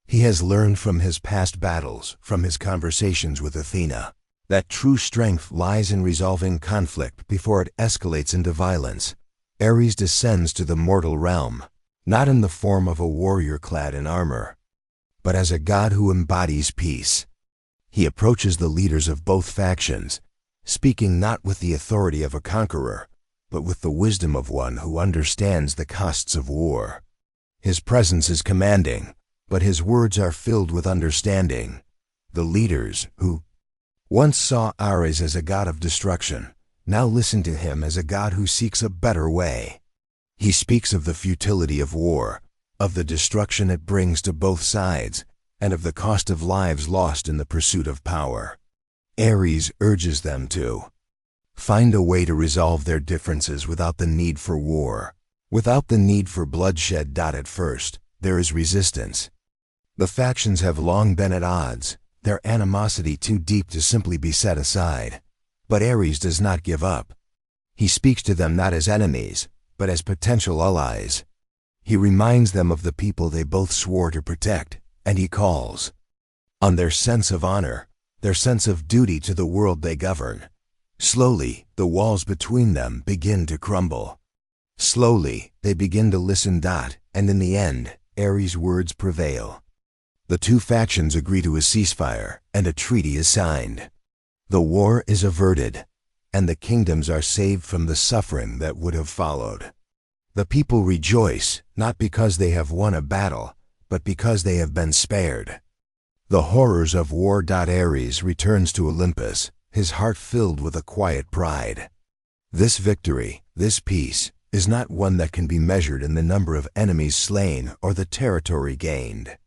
He has learned from his past battles, from his conversations with Athena, that true strength lies in resolving conflict before it escalates into violence. Ares descends to the mortal realm, not in the form of a warrior clad in armor, but as a god who embodies peace. He approaches the leaders of both factions, speaking not with the authority of a conqueror, but with the wisdom of one who understands the costs of war. His presence is commanding, but his words are filled with understanding. The leaders, who once saw Ares as a god of destruction, Now listen to him as a god who seeks a better way. He speaks of the futility of war, of the destruction it brings to both sides, and of the cost of lives lost in the pursuit of power. Ares urges them to find a way to resolve their differences without the need for war, without the need for bloodshed. At first, there is resistance. The factions have long been at odds, their animosity too deep to simply be set aside. But Ares does not give up. He speaks to them not as enemies, but as potential allies. He reminds them of the people they both swore to protect, and he calls on their sense of honor, their sense of duty to the world they govern. Slowly, the walls between them begin to crumble. Slowly, they begin to listen. And in the end, Ares' words prevail. The two factions agree to a ceasefire, and a treaty is signed. The war is averted, and the kingdoms are saved from the suffering that would have followed. The people rejoice, not because they have won a battle, but because they have been spared. The horrors of war. Ares returns to Olympus, his heart filled with a quiet pride. This victory, this peace, is not one that can be measured in the number of enemies slain or the territory gained.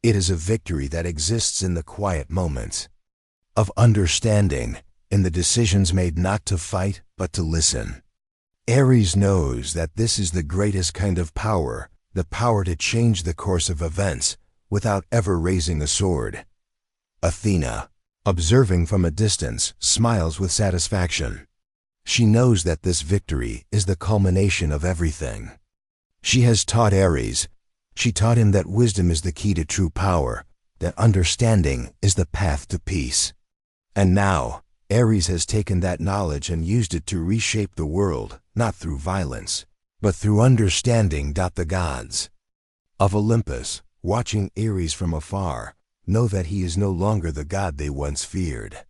It is a victory that exists in the quiet moments of understanding, in the decisions made not to fight, but to listen. Ares knows that this is the greatest kind of power, the power to change the course of events without ever raising a sword. Athena, observing from a distance, smiles with satisfaction. She knows that this victory is the culmination of everything. She has taught Ares. She taught him that wisdom is the key to true power, that understanding is the path to peace. And now, Ares has taken that knowledge and used it to reshape the world, not through violence, but through understanding. The gods of Olympus, watching Ares from afar, know that he is no longer the god they once feared.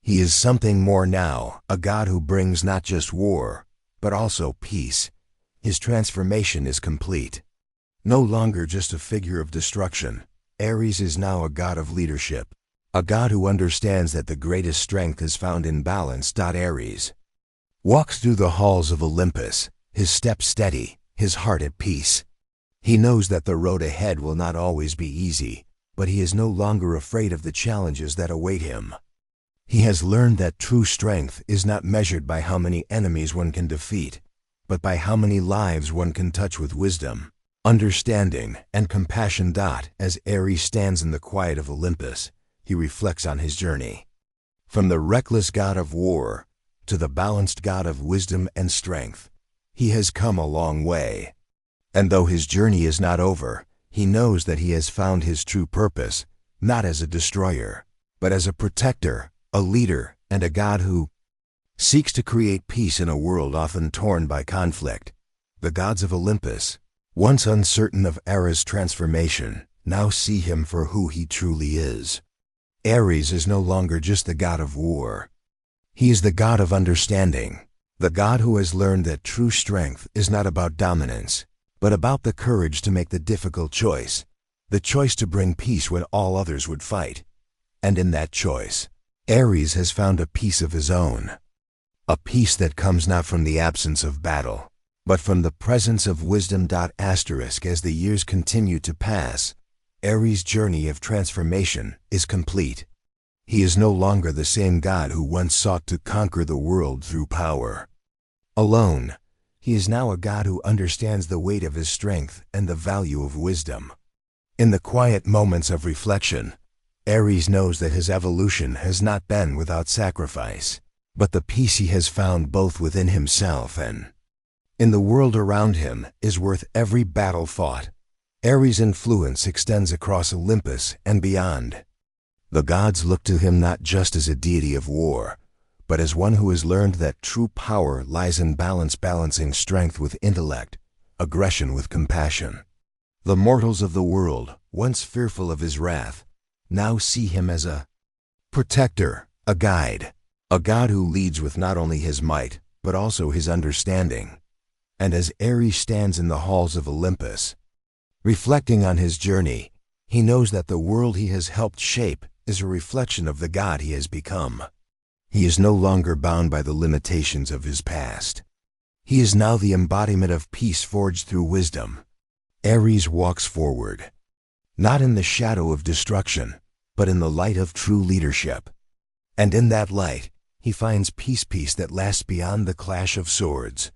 He is something more now, a god who brings not just war, but also peace. His transformation is complete. No longer just a figure of destruction, Ares is now a god of leadership, a god who understands that the greatest strength is found in balance. Ares walks through the halls of Olympus, his step steady, his heart at peace. He knows that the road ahead will not always be easy, but he is no longer afraid of the challenges that await him. He has learned that true strength is not measured by how many enemies one can defeat, but by how many lives one can touch with wisdom, understanding, and compassion. As Ares stands in the quiet of Olympus, he reflects on his journey. From the reckless god of war to the balanced god of wisdom and strength, he has come a long way. And though his journey is not over, he knows that he has found his true purpose, not as a destroyer, but as a protector, a leader, and a god who seeks to create peace in a world often torn by conflict. The gods of Olympus, once uncertain of Ares' transformation, now see him for who he truly is. Ares is no longer just the god of war. He is the god of understanding, the god who has learned that true strength is not about dominance, but about the courage to make the difficult choice, the choice to bring peace when all others would fight. And in that choice, Ares has found a peace of his own, a peace that comes not from the absence of battle, but from the presence of wisdom. As the years continue to pass, Ares' journey of transformation is complete. He is no longer the same god who once sought to conquer the world through power alone. He is now a god who understands the weight of his strength and the value of wisdom. In the quiet moments of reflection, Ares knows that his evolution has not been without sacrifice, but the peace he has found both within himself and in the world around him is worth every battle fought. Ares' influence extends across Olympus and beyond. The gods look to him not just as a deity of war, but as one who has learned that true power lies in balancing strength with intellect, aggression with compassion. The mortals of the world, once fearful of his wrath, now see him as a protector, a guide, a god who leads with not only his might, but also his understanding. And as Ares stands in the halls of Olympus, reflecting on his journey, he knows that the world he has helped shape is a reflection of the god he has become. He is no longer bound by the limitations of his past. He is now the embodiment of peace forged through wisdom. Aries walks forward, not in the shadow of destruction, but in the light of true leadership. And in that light, he finds peace that lasts beyond the clash of swords.